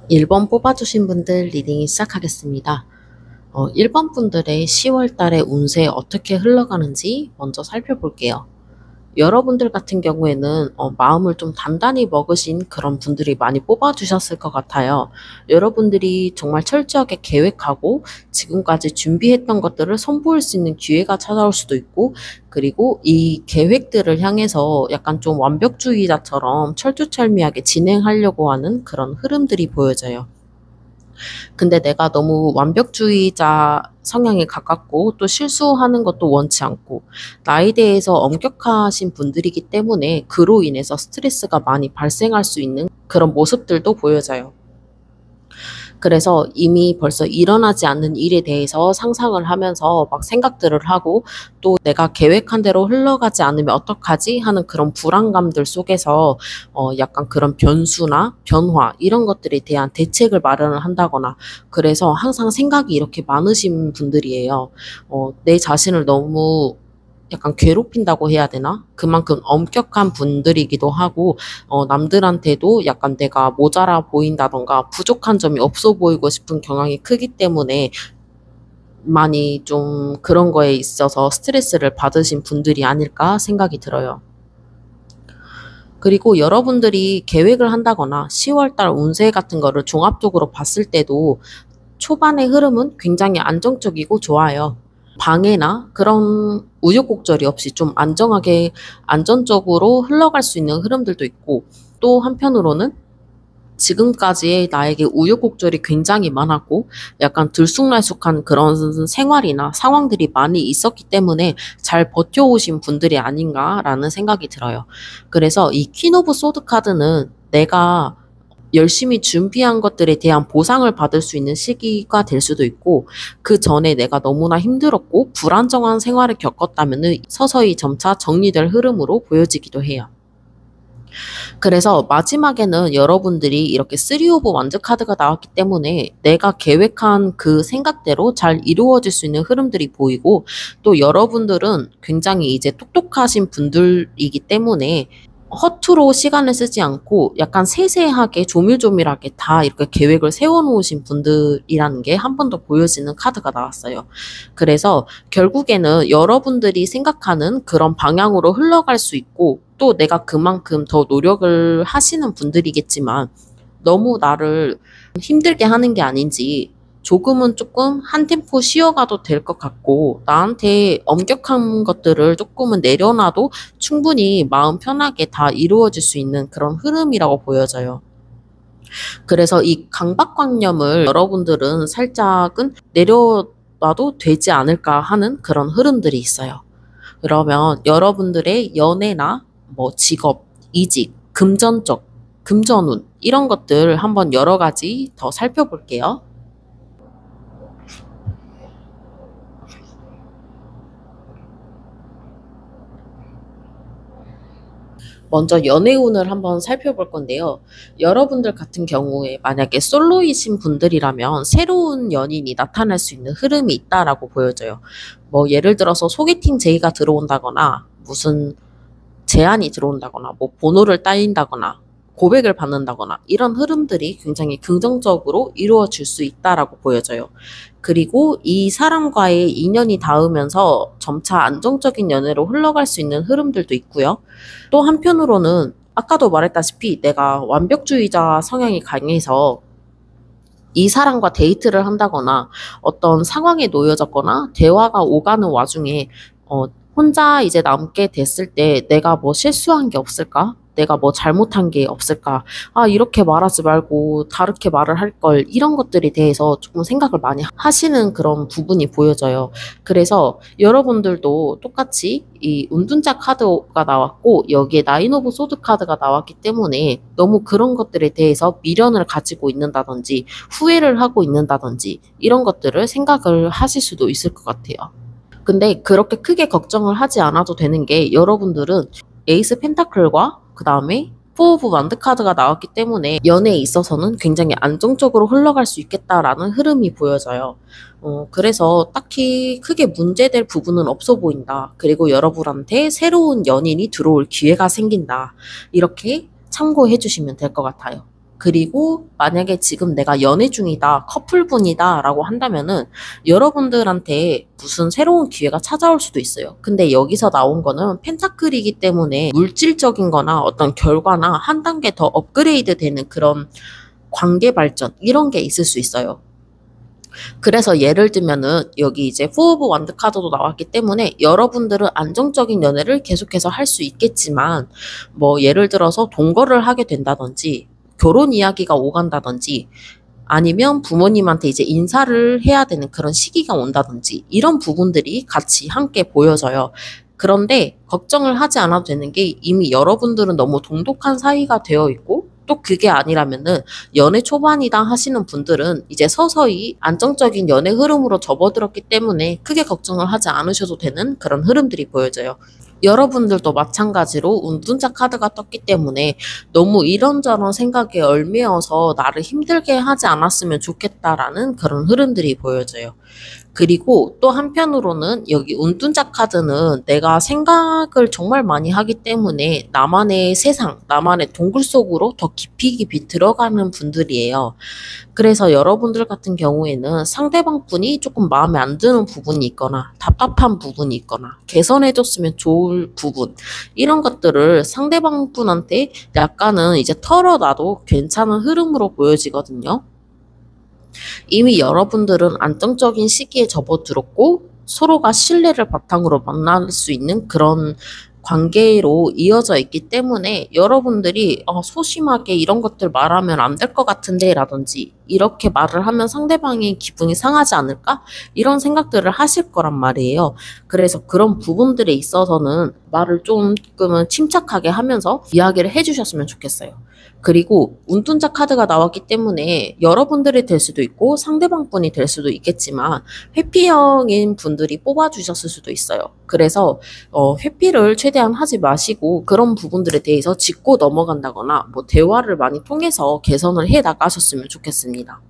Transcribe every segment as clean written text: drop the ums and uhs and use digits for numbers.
(1번) 뽑아주신 분들 리딩 시작하겠습니다. 1번 분들의 10월 달의 운세 어떻게 흘러가는지 먼저 살펴볼게요. 여러분들 같은 경우에는 마음을 좀 단단히 먹으신 그런 분들이 많이 뽑아주셨을 것 같아요. 여러분들이 정말 철저하게 계획하고 지금까지 준비했던 것들을 선보일 수 있는 기회가 찾아올 수도 있고, 그리고 이 계획들을 향해서 약간 좀 완벽주의자처럼 철두철미하게 진행하려고 하는 그런 흐름들이 보여져요. 근데 내가 너무 완벽주의자 성향에 가깝고 또 실수하는 것도 원치 않고 나에 대해서 엄격하신 분들이기 때문에 그로 인해서 스트레스가 많이 발생할 수 있는 그런 모습들도 보여져요. 그래서 이미 벌써 일어나지 않는 일에 대해서 상상을 하면서 막 생각들을 하고, 또 내가 계획한 대로 흘러가지 않으면 어떡하지 하는 그런 불안감들 속에서 약간 그런 변수나 변화 이런 것들에 대한 대책을 마련을 한다거나, 그래서 항상 생각이 이렇게 많으신 분들이에요. 내 자신을 너무 약간 괴롭힌다고 해야 되나? 그만큼 엄격한 분들이기도 하고, 남들한테도 약간 내가 모자라 보인다던가 부족한 점이 없어 보이고 싶은 경향이 크기 때문에 많이 좀 그런 거에 있어서 스트레스를 받으신 분들이 아닐까 생각이 들어요. 그리고 여러분들이 계획을 한다거나 10월달 운세 같은 거를 종합적으로 봤을 때도 초반의 흐름은 굉장히 안정적이고 좋아요. 방해나 그런 우여곡절이 없이 좀 안정하게 안전적으로 흘러갈 수 있는 흐름들도 있고, 또 한편으로는 지금까지의 나에게 우여곡절이 굉장히 많았고 약간 들쑥날쑥한 그런 생활이나 상황들이 많이 있었기 때문에 잘 버텨오신 분들이 아닌가라는 생각이 들어요. 그래서 이 퀸 오브 소드 카드는 내가 열심히 준비한 것들에 대한 보상을 받을 수 있는 시기가 될 수도 있고, 그 전에 내가 너무나 힘들었고 불안정한 생활을 겪었다면 서서히 점차 정리될 흐름으로 보여지기도 해요. 그래서 마지막에는 여러분들이 이렇게 3 오브 완즈 카드가 나왔기 때문에 내가 계획한 그 생각대로 잘 이루어질 수 있는 흐름들이 보이고, 또 여러분들은 굉장히 이제 똑똑하신 분들이기 때문에 허투루 시간을 쓰지 않고 약간 세세하게 조밀조밀하게 다 이렇게 계획을 세워놓으신 분들이라는 게 한 번 더 보여지는 카드가 나왔어요. 그래서 결국에는 여러분들이 생각하는 그런 방향으로 흘러갈 수 있고, 또 내가 그만큼 더 노력을 하시는 분들이겠지만 너무 나를 힘들게 하는 게 아닌지, 조금은 조금 한 템포 쉬어가도 될 것 같고 나한테 엄격한 것들을 조금은 내려놔도 충분히 마음 편하게 다 이루어질 수 있는 그런 흐름이라고 보여져요. 그래서 이 강박관념을 여러분들은 살짝은 내려놔도 되지 않을까 하는 그런 흐름들이 있어요. 그러면 여러분들의 연애나 뭐 직업, 이직, 금전적, 금전운 이런 것들 한번 여러 가지 더 살펴볼게요. 먼저 연애운을 한번 살펴볼 건데요. 여러분들 같은 경우에 만약에 솔로이신 분들이라면 새로운 연인이 나타날 수 있는 흐름이 있다라고 보여져요. 뭐 예를 들어서 소개팅 제의가 들어온다거나 무슨 제안이 들어온다거나 뭐 번호를 따인다거나 고백을 받는다거나 이런 흐름들이 굉장히 긍정적으로 이루어질 수 있다라고 보여져요. 그리고 이 사람과의 인연이 닿으면서 점차 안정적인 연애로 흘러갈 수 있는 흐름들도 있고요. 또 한편으로는 아까도 말했다시피 내가 완벽주의자 성향이 강해서 이 사람과 데이트를 한다거나 어떤 상황에 놓여졌거나 대화가 오가는 와중에 혼자 이제 남게 됐을 때 내가 뭐 실수한 게 없을까? 내가 뭐 잘못한 게 없을까? 아, 이렇게 말하지 말고 다르게 말을 할 걸. 이런 것들에 대해서 조금 생각을 많이 하시는 그런 부분이 보여져요. 그래서 여러분들도 똑같이 이 운둔자 카드가 나왔고 여기에 나인 오브 소드 카드가 나왔기 때문에 너무 그런 것들에 대해서 미련을 가지고 있는다든지 후회를 하고 있는다든지 이런 것들을 생각을 하실 수도 있을 것 같아요. 근데 그렇게 크게 걱정을 하지 않아도 되는 게 여러분들은 에이스 펜타클과 그 다음에 포 오브 완드 카드가 나왔기 때문에 연애에 있어서는 굉장히 안정적으로 흘러갈 수 있겠다라는 흐름이 보여져요. 그래서 딱히 크게 문제될 부분은 없어 보인다. 그리고 여러분한테 새로운 연인이 들어올 기회가 생긴다. 이렇게 참고해 주시면 될 것 같아요. 그리고 만약에 지금 내가 연애 중이다, 커플분이다 라고 한다면은 여러분들한테 무슨 새로운 기회가 찾아올 수도 있어요. 근데 여기서 나온 거는 펜타클이기 때문에 물질적인 거나 어떤 결과나 한 단계 더 업그레이드 되는 그런 관계 발전, 이런 게 있을 수 있어요. 그래서 예를 들면은 여기 이제 포 오브 완드 카드도 나왔기 때문에 여러분들은 안정적인 연애를 계속해서 할 수 있겠지만 뭐 예를 들어서 동거를 하게 된다든지 결혼 이야기가 오간다든지 아니면 부모님한테 이제 인사를 해야 되는 그런 시기가 온다든지 이런 부분들이 같이 함께 보여져요. 그런데 걱정을 하지 않아도 되는 게 이미 여러분들은 너무 동독한 사이가 되어 있고 또 그게 아니라면은 연애 초반이다 하시는 분들은 이제 서서히 안정적인 연애 흐름으로 접어들었기 때문에 크게 걱정을 하지 않으셔도 되는 그런 흐름들이 보여져요. 여러분들도 마찬가지로 운둔자 카드가 떴기 때문에 너무 이런저런 생각에 얽매여서 나를 힘들게 하지 않았으면 좋겠다라는 그런 흐름들이 보여져요. 그리고 또 한편으로는 여기 운둔자 카드는 내가 생각을 정말 많이 하기 때문에 나만의 세상, 나만의 동굴 속으로 더 깊이 들어가는 분들이에요. 그래서 여러분들 같은 경우에는 상대방 분이 조금 마음에 안 드는 부분이 있거나 답답한 부분이 있거나 개선해줬으면 좋을 부분 이런 것들을 상대방 분한테 약간은 이제 털어놔도 괜찮은 흐름으로 보여지거든요. 이미 여러분들은 안정적인 시기에 접어들었고 서로가 신뢰를 바탕으로 만날 수 있는 그런 관계로 이어져 있기 때문에 여러분들이 소심하게 이런 것들 말하면 안 될 것 같은데 라든지 이렇게 말을 하면 상대방의 기분이 상하지 않을까? 이런 생각들을 하실 거란 말이에요. 그래서 그런 부분들에 있어서는 말을 조금은 침착하게 하면서 이야기를 해주셨으면 좋겠어요. 그리고 운둔자 카드가 나왔기 때문에 여러분들이 될 수도 있고 상대방 분이 될 수도 있겠지만 회피형인 분들이 뽑아주셨을 수도 있어요. 그래서 회피를 최대한 하지 마시고 그런 부분들에 대해서 짚고 넘어간다거나 뭐 대화를 많이 통해서 개선을 해 나가셨으면 좋겠습니다.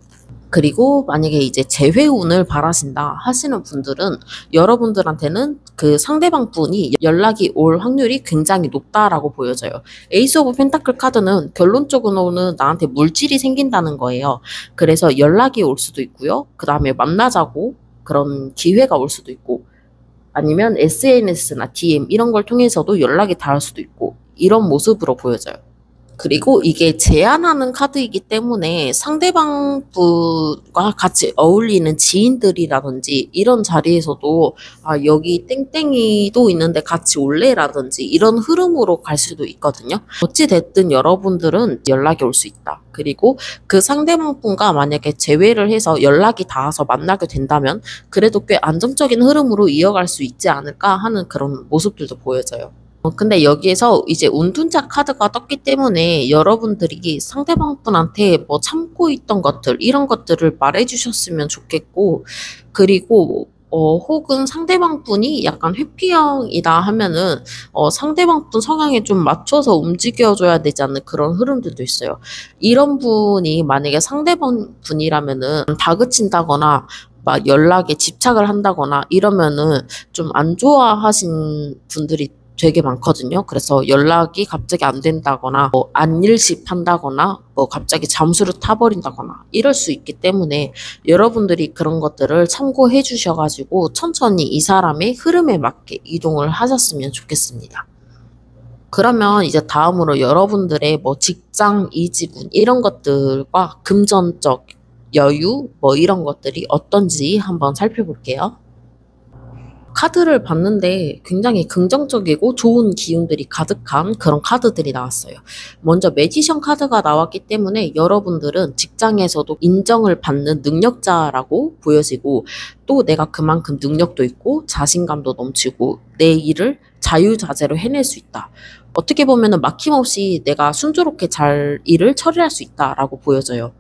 그리고 만약에 이제 재회운을 바라신다 하시는 분들은 여러분들한테는 그 상대방 분이 연락이 올 확률이 굉장히 높다라고 보여져요. 에이스 오브 펜타클 카드는 결론적으로는 나한테 물질이 생긴다는 거예요. 그래서 연락이 올 수도 있고요. 그 다음에 만나자고 그런 기회가 올 수도 있고 아니면 SNS나 DM 이런 걸 통해서도 연락이 닿을 수도 있고 이런 모습으로 보여져요. 그리고 이게 제안하는 카드이기 때문에 상대방 분과 같이 어울리는 지인들이라든지 이런 자리에서도 여기 땡땡이도 있는데 같이 올래라든지 이런 흐름으로 갈 수도 있거든요. 어찌됐든 여러분들은 연락이 올 수 있다. 그리고 그 상대방 분과 만약에 재회를 해서 연락이 닿아서 만나게 된다면 그래도 꽤 안정적인 흐름으로 이어갈 수 있지 않을까 하는 그런 모습들도 보여져요. 근데 여기에서 이제 운둔자 카드가 떴기 때문에 여러분들이 상대방 분한테 뭐 참고 있던 것들, 이런 것들을 말해주셨으면 좋겠고, 그리고 혹은 상대방 분이 약간 회피형이다 하면은 상대방 분 성향에 좀 맞춰서 움직여줘야 되지 않는 그런 흐름들도 있어요. 이런 분이 만약에 상대방 분이라면은 다그친다거나 막 연락에 집착을 한다거나 이러면은 좀 안 좋아하신 분들이 되게 많거든요. 그래서 연락이 갑자기 안 된다거나 뭐 안일십한다거나 뭐 갑자기 잠수를 타버린다거나 이럴 수 있기 때문에 여러분들이 그런 것들을 참고해 주셔가지고 천천히 이 사람의 흐름에 맞게 이동을 하셨으면 좋겠습니다. 그러면 이제 다음으로 여러분들의 뭐 직장 이직운 이런 것들과 금전적 여유 뭐 이런 것들이 어떤지 한번 살펴볼게요. 카드를 봤는데 굉장히 긍정적이고 좋은 기운들이 가득한 그런 카드들이 나왔어요. 먼저 매지션 카드가 나왔기 때문에 여러분들은 직장에서도 인정을 받는 능력자라고 보여지고 또 내가 그만큼 능력도 있고 자신감도 넘치고 내 일을 자유자재로 해낼 수 있다. 어떻게 보면은 막힘없이 내가 순조롭게 잘 일을 처리할 수 있다라고 보여져요.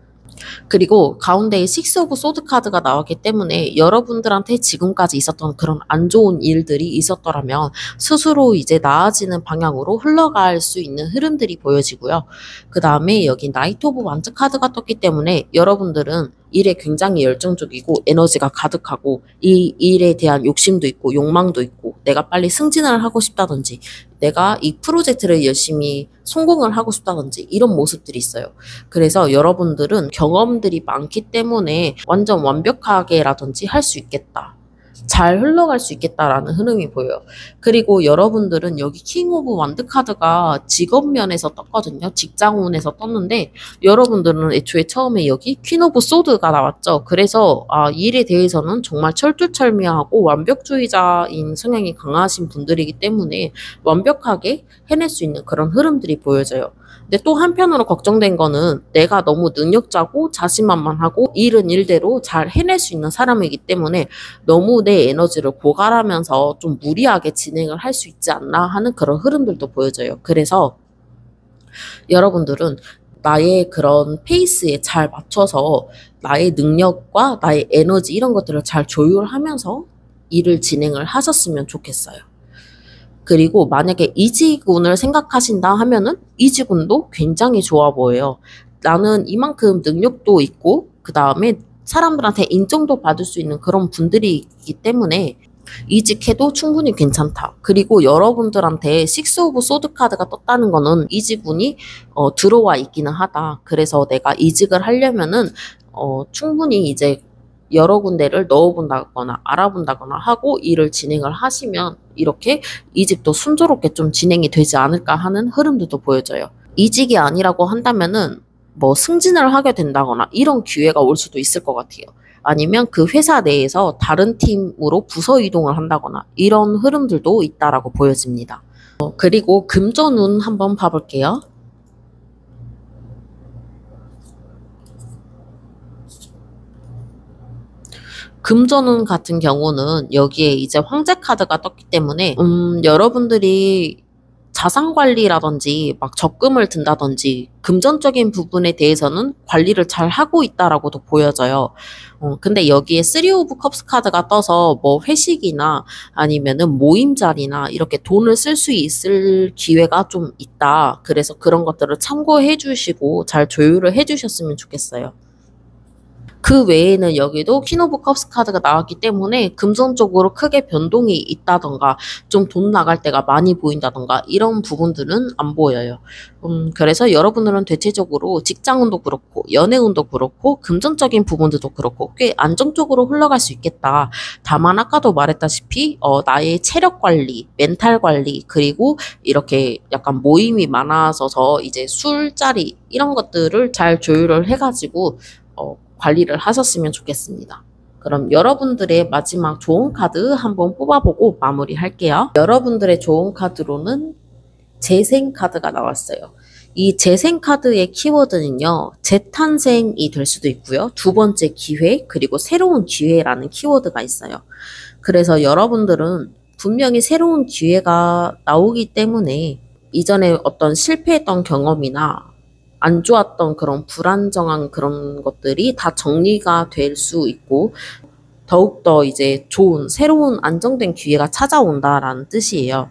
그리고 가운데에 식스 오브 소드 카드가 나왔기 때문에 여러분들한테 지금까지 있었던 그런 안 좋은 일들이 있었더라면 스스로 이제 나아지는 방향으로 흘러갈 수 있는 흐름들이 보여지고요. 그 다음에 여기 나이트 오브 완즈 카드가 떴기 때문에 여러분들은 일에 굉장히 열정적이고 에너지가 가득하고 이 일에 대한 욕심도 있고 욕망도 있고 내가 빨리 승진을 하고 싶다든지 내가 이 프로젝트를 열심히 성공을 하고 싶다든지 이런 모습들이 있어요. 그래서 여러분들은 경험들이 많기 때문에 완전 완벽하게라든지 할 수 있겠다. 잘 흘러갈 수 있겠다라는 흐름이 보여요. 그리고 여러분들은 여기 킹 오브 완드 카드가 직업 면에서 떴거든요. 직장운에서 떴는데 여러분들은 애초에 처음에 여기 퀸 오브 소드가 나왔죠. 그래서 일에 대해서는 정말 철두철미하고 완벽주의자인 성향이 강하신 분들이기 때문에 완벽하게 해낼 수 있는 그런 흐름들이 보여져요. 근데 또 한편으로 걱정된 거는 내가 너무 능력자고 자신만만하고 일은 일대로 잘 해낼 수 있는 사람이기 때문에 너무 내 에너지를 고갈하면서 좀 무리하게 진행을 할 수 있지 않나 하는 그런 흐름들도 보여져요. 그래서 여러분들은 나의 그런 페이스에 잘 맞춰서 나의 능력과 나의 에너지 이런 것들을 잘 조율하면서 일을 진행을 하셨으면 좋겠어요. 그리고 만약에 이직운을 생각하신다 하면은 이직운도 굉장히 좋아 보여요. 나는 이만큼 능력도 있고 그 다음에 사람들한테 인정도 받을 수 있는 그런 분들이 있기 때문에 이직해도 충분히 괜찮다. 그리고 여러분들한테 식스 오브 소드 카드가 떴다는 거는 이직운이 들어와 있기는 하다. 그래서 내가 이직을 하려면은 충분히 이제 여러 군데를 넣어본다거나 알아본다거나 하고 일을 진행을 하시면 이렇게 이직도 순조롭게 좀 진행이 되지 않을까 하는 흐름들도 보여져요. 이직이 아니라고 한다면은 뭐 승진을 하게 된다거나 이런 기회가 올 수도 있을 것 같아요. 아니면 그 회사 내에서 다른 팀으로 부서 이동을 한다거나 이런 흐름들도 있다라고 보여집니다. 그리고 금전운 한번 봐볼게요. 금전운 같은 경우는 여기에 이제 황제 카드가 떴기 때문에 여러분들이 자산 관리라든지 막 적금을 든다든지 금전적인 부분에 대해서는 관리를 잘 하고 있다라고도 보여져요. 근데 여기에 3 오브 컵스 카드가 떠서 뭐 회식이나 아니면은 모임 자리나 이렇게 돈을 쓸 수 있을 기회가 좀 있다. 그래서 그런 것들을 참고해 주시고 잘 조율을 해 주셨으면 좋겠어요. 그 외에는 여기도 퀸 오브 컵스 카드가 나왔기 때문에 금전적으로 크게 변동이 있다던가 좀 돈 나갈 때가 많이 보인다던가 이런 부분들은 안 보여요. 그래서 여러분들은 대체적으로 직장운도 그렇고 연애운도 그렇고 금전적인 부분들도 그렇고 꽤 안정적으로 흘러갈 수 있겠다. 다만 아까도 말했다시피 나의 체력 관리, 멘탈 관리 그리고 이렇게 약간 모임이 많아져서 이제 술자리 이런 것들을 잘 조율을 해가지고 관리를 하셨으면 좋겠습니다. 그럼 여러분들의 마지막 좋은 카드 한번 뽑아보고 마무리할게요. 여러분들의 좋은 카드로는 재생 카드가 나왔어요. 이 재생 카드의 키워드는요, 재탄생이 될 수도 있고요. 두 번째 기회, 그리고 새로운 기회라는 키워드가 있어요. 그래서 여러분들은 분명히 새로운 기회가 나오기 때문에 이전에 어떤 실패했던 경험이나 안 좋았던 그런 불안정한 그런 것들이 다 정리가 될 수 있고 더욱더 이제 좋은 새로운 안정된 기회가 찾아온다라는 뜻이에요.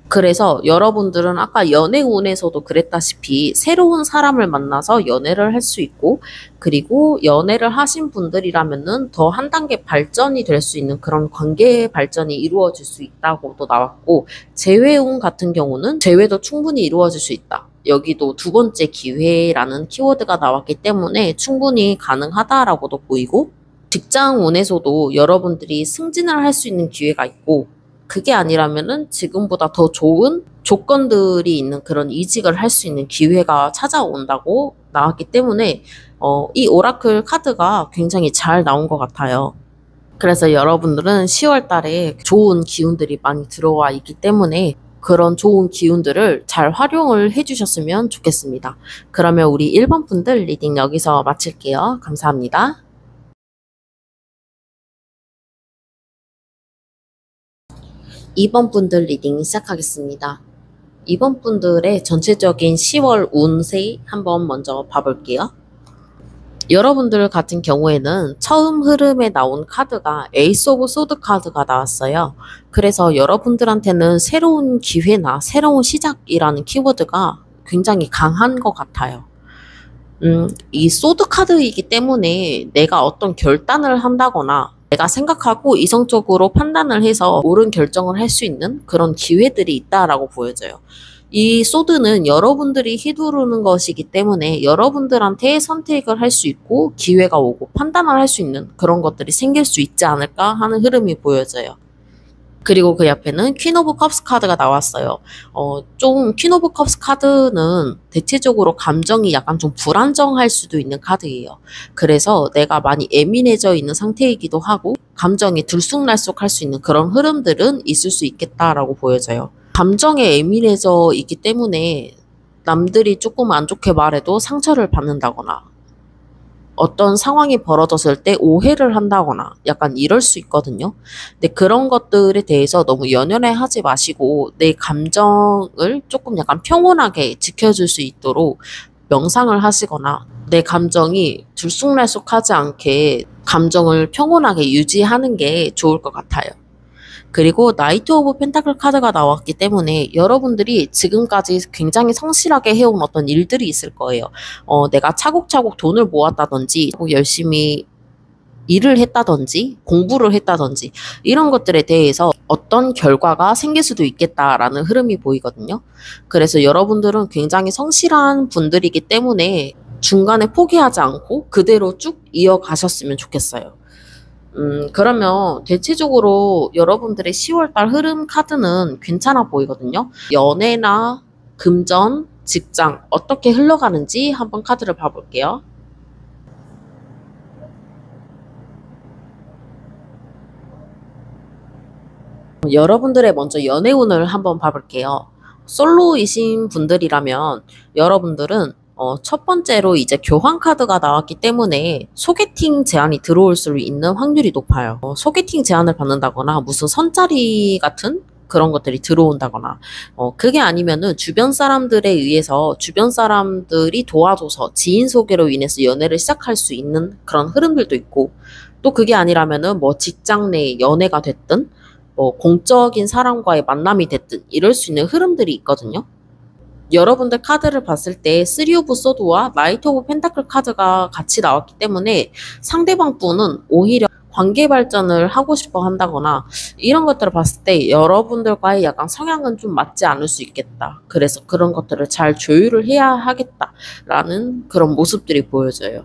그래서 여러분들은 아까 연애운에서도 그랬다시피 새로운 사람을 만나서 연애를 할 수 있고, 그리고 연애를 하신 분들이라면은 더 한 단계 발전이 될 수 있는 그런 관계 발전이 이루어질 수 있다고도 나왔고, 재회운 같은 경우는 재회도 충분히 이루어질 수 있다. 여기도 두 번째 기회라는 키워드가 나왔기 때문에 충분히 가능하다라고도 보이고, 직장운에서도 여러분들이 승진을 할 수 있는 기회가 있고, 그게 아니라면은 지금보다 더 좋은 조건들이 있는 그런 이직을 할 수 있는 기회가 찾아온다고 나왔기 때문에 이 오라클 카드가 굉장히 잘 나온 것 같아요. 그래서 여러분들은 10월 달에 좋은 기운들이 많이 들어와 있기 때문에 그런 좋은 기운들을 잘 활용을 해주셨으면 좋겠습니다. 그러면 우리 1번 분들 리딩 여기서 마칠게요. 감사합니다. 2번 분들 리딩 시작하겠습니다. 2번 분들의 전체적인 10월 운세 한번 먼저 봐볼게요. 여러분들 같은 경우에는 처음 흐름에 나온 카드가 에이스 오브 소드 카드가 나왔어요. 그래서 여러분들한테는 새로운 기회나 새로운 시작이라는 키워드가 굉장히 강한 것 같아요. 이 소드 카드이기 때문에 내가 어떤 결단을 한다거나 내가 생각하고 이성적으로 판단을 해서 옳은 결정을 할 수 있는 그런 기회들이 있다라고 보여져요. 이 소드는 여러분들이 휘두르는 것이기 때문에 여러분들한테 선택을 할 수 있고 기회가 오고 판단을 할 수 있는 그런 것들이 생길 수 있지 않을까 하는 흐름이 보여져요. 그리고 그 옆에는 퀸 오브 컵스 카드가 나왔어요. 좀 퀸 오브 컵스 카드는 대체적으로 감정이 약간 좀 불안정할 수도 있는 카드예요. 그래서 내가 많이 예민해져 있는 상태이기도 하고 감정이 들쑥날쑥할 수 있는 그런 흐름들은 있을 수 있겠다라고 보여져요. 감정에 예민해져 있기 때문에 남들이 조금 안 좋게 말해도 상처를 받는다거나 어떤 상황이 벌어졌을 때 오해를 한다거나 약간 이럴 수 있거든요. 근데 그런 것들에 대해서 너무 연연해 하지 마시고 내 감정을 조금 약간 평온하게 지켜줄 수 있도록 명상을 하시거나 내 감정이 들쑥날쑥하지 않게 감정을 평온하게 유지하는 게 좋을 것 같아요. 그리고 나이트 오브 펜타클 카드가 나왔기 때문에 여러분들이 지금까지 굉장히 성실하게 해온 어떤 일들이 있을 거예요. 내가 차곡차곡 돈을 모았다든지 열심히 일을 했다든지 공부를 했다든지 이런 것들에 대해서 어떤 결과가 생길 수도 있겠다라는 흐름이 보이거든요. 그래서 여러분들은 굉장히 성실한 분들이기 때문에 중간에 포기하지 않고 그대로 쭉 이어가셨으면 좋겠어요. 그러면 대체적으로 여러분들의 10월달 흐름 카드는 괜찮아 보이거든요. 연애나 금전, 직장 어떻게 흘러가는지 한번 카드를 봐볼게요. 여러분들의 먼저 연애운을 한번 봐볼게요. 솔로이신 분들이라면 여러분들은 첫 번째로 이제 교환 카드가 나왔기 때문에 소개팅 제안이 들어올 수 있는 확률이 높아요. 소개팅 제안을 받는다거나 무슨 선자리 같은 그런 것들이 들어온다거나 그게 아니면은 주변 사람들에 의해서 주변 사람들이 도와줘서 지인 소개로 인해서 연애를 시작할 수 있는 그런 흐름들도 있고 또 그게 아니라면은 뭐 직장 내 연애가 됐든 뭐 공적인 사람과의 만남이 됐든 이럴 수 있는 흐름들이 있거든요. 여러분들 카드를 봤을 때 3 오브 소드와 나이트 오브 펜타클 카드가 같이 나왔기 때문에 상대방 분은 오히려 관계 발전을 하고 싶어 한다거나 이런 것들을 봤을 때 여러분들과의 약간 성향은 좀 맞지 않을 수 있겠다. 그래서 그런 것들을 잘 조율을 해야 하겠다라는 그런 모습들이 보여져요.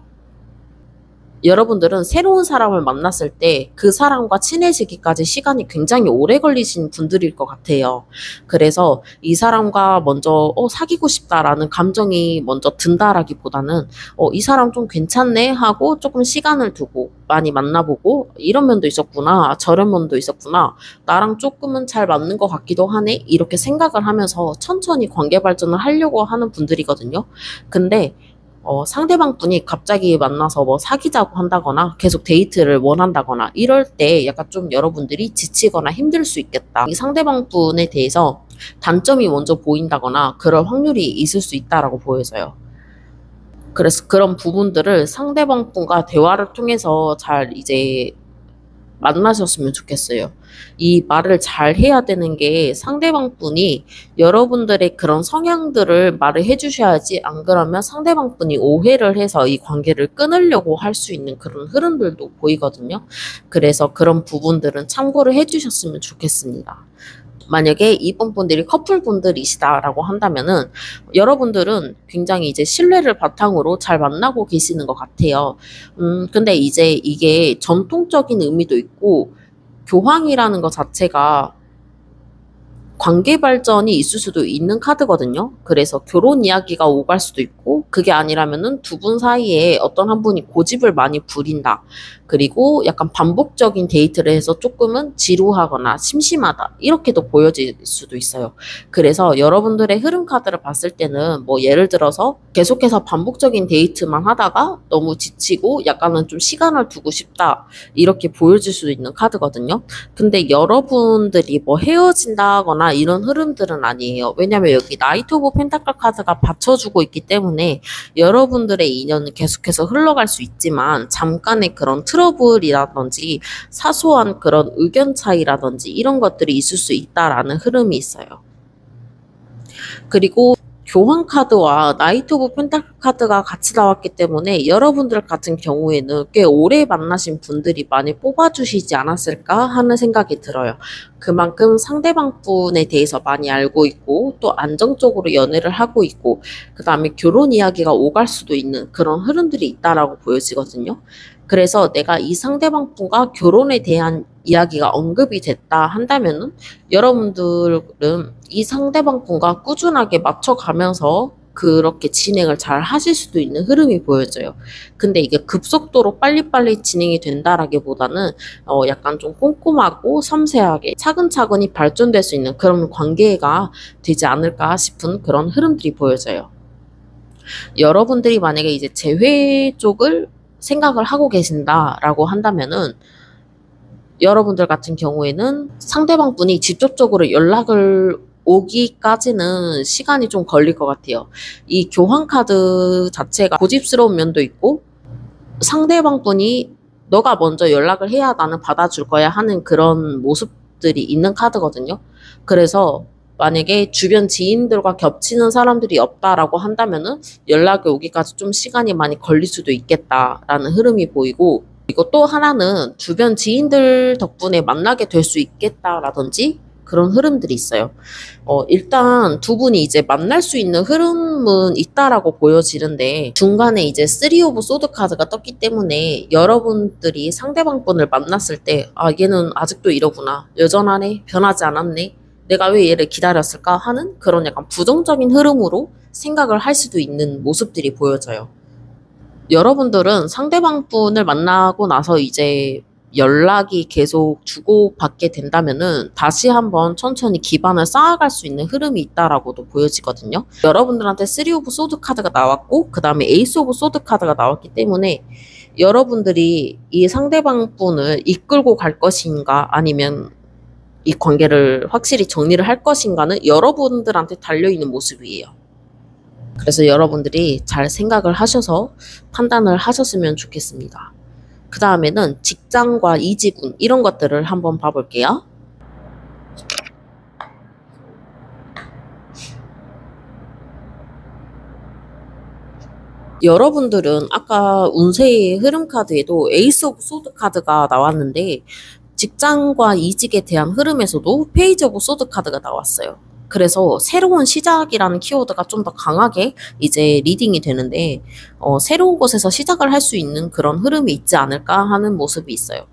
여러분들은 새로운 사람을 만났을 때 그 사람과 친해지기까지 시간이 굉장히 오래 걸리신 분들일 것 같아요. 그래서 이 사람과 먼저 사귀고 싶다라는 감정이 먼저 든다라기보다는 이 사람 좀 괜찮네 하고 조금 시간을 두고 많이 만나보고 이런 면도 있었구나 저런 면도 있었구나 나랑 조금은 잘 맞는 것 같기도 하네 이렇게 생각을 하면서 천천히 관계 발전을 하려고 하는 분들이거든요. 근데 상대방 분이 갑자기 만나서 뭐 사귀자고 한다거나 계속 데이트를 원한다거나 이럴 때 약간 좀 여러분들이 지치거나 힘들 수 있겠다. 이 상대방 분에 대해서 단점이 먼저 보인다거나 그럴 확률이 있을 수 있다라고 보여져요. 그래서 그런 부분들을 상대방 분과 대화를 통해서 잘 이제 만나셨으면 좋겠어요. 이 말을 잘 해야 되는 게 상대방 분이 여러분들의 그런 성향들을 말을 해주셔야지, 안 그러면 상대방 분이 오해를 해서 이 관계를 끊으려고 할 수 있는 그런 흐름들도 보이거든요. 그래서 그런 부분들은 참고를 해주셨으면 좋겠습니다. 만약에 이분 분들이 커플분들이시다라고 한다면은 여러분들은 굉장히 이제 신뢰를 바탕으로 잘 만나고 계시는 것 같아요. 근데 이제 이게 전통적인 의미도 있고 교황이라는 것 자체가 관계 발전이 있을 수도 있는 카드거든요. 그래서 결혼 이야기가 오갈 수도 있고, 그게 아니라면은 두 분 사이에 어떤 한 분이 고집을 많이 부린다. 그리고 약간 반복적인 데이트를 해서 조금은 지루하거나 심심하다. 이렇게도 보여질 수도 있어요. 그래서 여러분들의 흐름 카드를 봤을 때는 뭐 예를 들어서 계속해서 반복적인 데이트만 하다가 너무 지치고 약간은 좀 시간을 두고 싶다. 이렇게 보여질 수도 있는 카드거든요. 근데 여러분들이 뭐 헤어진다거나 이런 흐름들은 아니에요. 왜냐면 여기 나이트 오브 펜타클 카드가 받쳐주고 있기 때문에 여러분들의 인연은 계속해서 흘러갈 수 있지만 잠깐의 그런 트러블이라든지 사소한 그런 의견 차이라든지 이런 것들이 있을 수 있다라는 흐름이 있어요. 그리고 교황 카드와 나이트 오브 펜타클 카드가 같이 나왔기 때문에 여러분들 같은 경우에는 꽤 오래 만나신 분들이 많이 뽑아주시지 않았을까 하는 생각이 들어요. 그만큼 상대방 분에 대해서 많이 알고 있고 또 안정적으로 연애를 하고 있고 그 다음에 결혼 이야기가 오갈 수도 있는 그런 흐름들이 있다라고 보여지거든요. 그래서 내가 이 상대방 분과 결혼에 대한 이야기가 언급이 됐다 한다면은 여러분들은 이 상대방 분과 꾸준하게 맞춰가면서 그렇게 진행을 잘 하실 수도 있는 흐름이 보여져요. 근데 이게 급속도로 빨리빨리 진행이 된다라기보다는 약간 좀 꼼꼼하고 섬세하게 차근차근히 발전될 수 있는 그런 관계가 되지 않을까 싶은 그런 흐름들이 보여져요. 여러분들이 만약에 이제 재회 쪽을 생각을 하고 계신다라고 한다면은 여러분들 같은 경우에는 상대방 분이 직접적으로 연락을 오기까지는 시간이 좀 걸릴 것 같아요. 이 교황 카드 자체가 고집스러운 면도 있고 상대방 분이 너가 먼저 연락을 해야 나는 받아줄 거야 하는 그런 모습들이 있는 카드거든요. 그래서 만약에 주변 지인들과 겹치는 사람들이 없다라고 한다면은 연락이 오기까지 좀 시간이 많이 걸릴 수도 있겠다라는 흐름이 보이고, 그리고 또 하나는 주변 지인들 덕분에 만나게 될 수 있겠다라든지 그런 흐름들이 있어요. 일단 두 분이 이제 만날 수 있는 흐름은 있다라고 보여지는데 중간에 이제 3 오브 소드 카드가 떴기 때문에 여러분들이 상대방 분을 만났을 때 아, 얘는 아직도 이러구나. 여전하네. 변하지 않았네. 내가 왜 얘를 기다렸을까 하는 그런 약간 부정적인 흐름으로 생각을 할 수도 있는 모습들이 보여져요. 여러분들은 상대방 분을 만나고 나서 이제 연락이 계속 주고받게 된다면은 다시 한번 천천히 기반을 쌓아갈 수 있는 흐름이 있다라고도 보여지거든요. 여러분들한테 3 오브 소드 카드가 나왔고 그 다음에 에이스 오브 소드 카드가 나왔기 때문에 여러분들이 이 상대방 분을 이끌고 갈 것인가 아니면 이 관계를 확실히 정리를 할 것인가는 여러분들한테 달려있는 모습이에요. 그래서 여러분들이 잘 생각을 하셔서 판단을 하셨으면 좋겠습니다. 그 다음에는 직장과 이직운 이런 것들을 한번 봐볼게요. 여러분들은 아까 운세의 흐름 카드에도 에이스 오브 소드 카드가 나왔는데 직장과 이직에 대한 흐름에서도 페이지 오브 소드 카드가 나왔어요. 그래서 새로운 시작이라는 키워드가 좀 더 강하게 이제 리딩이 되는데 새로운 곳에서 시작을 할 수 있는 그런 흐름이 있지 않을까 하는 모습이 있어요.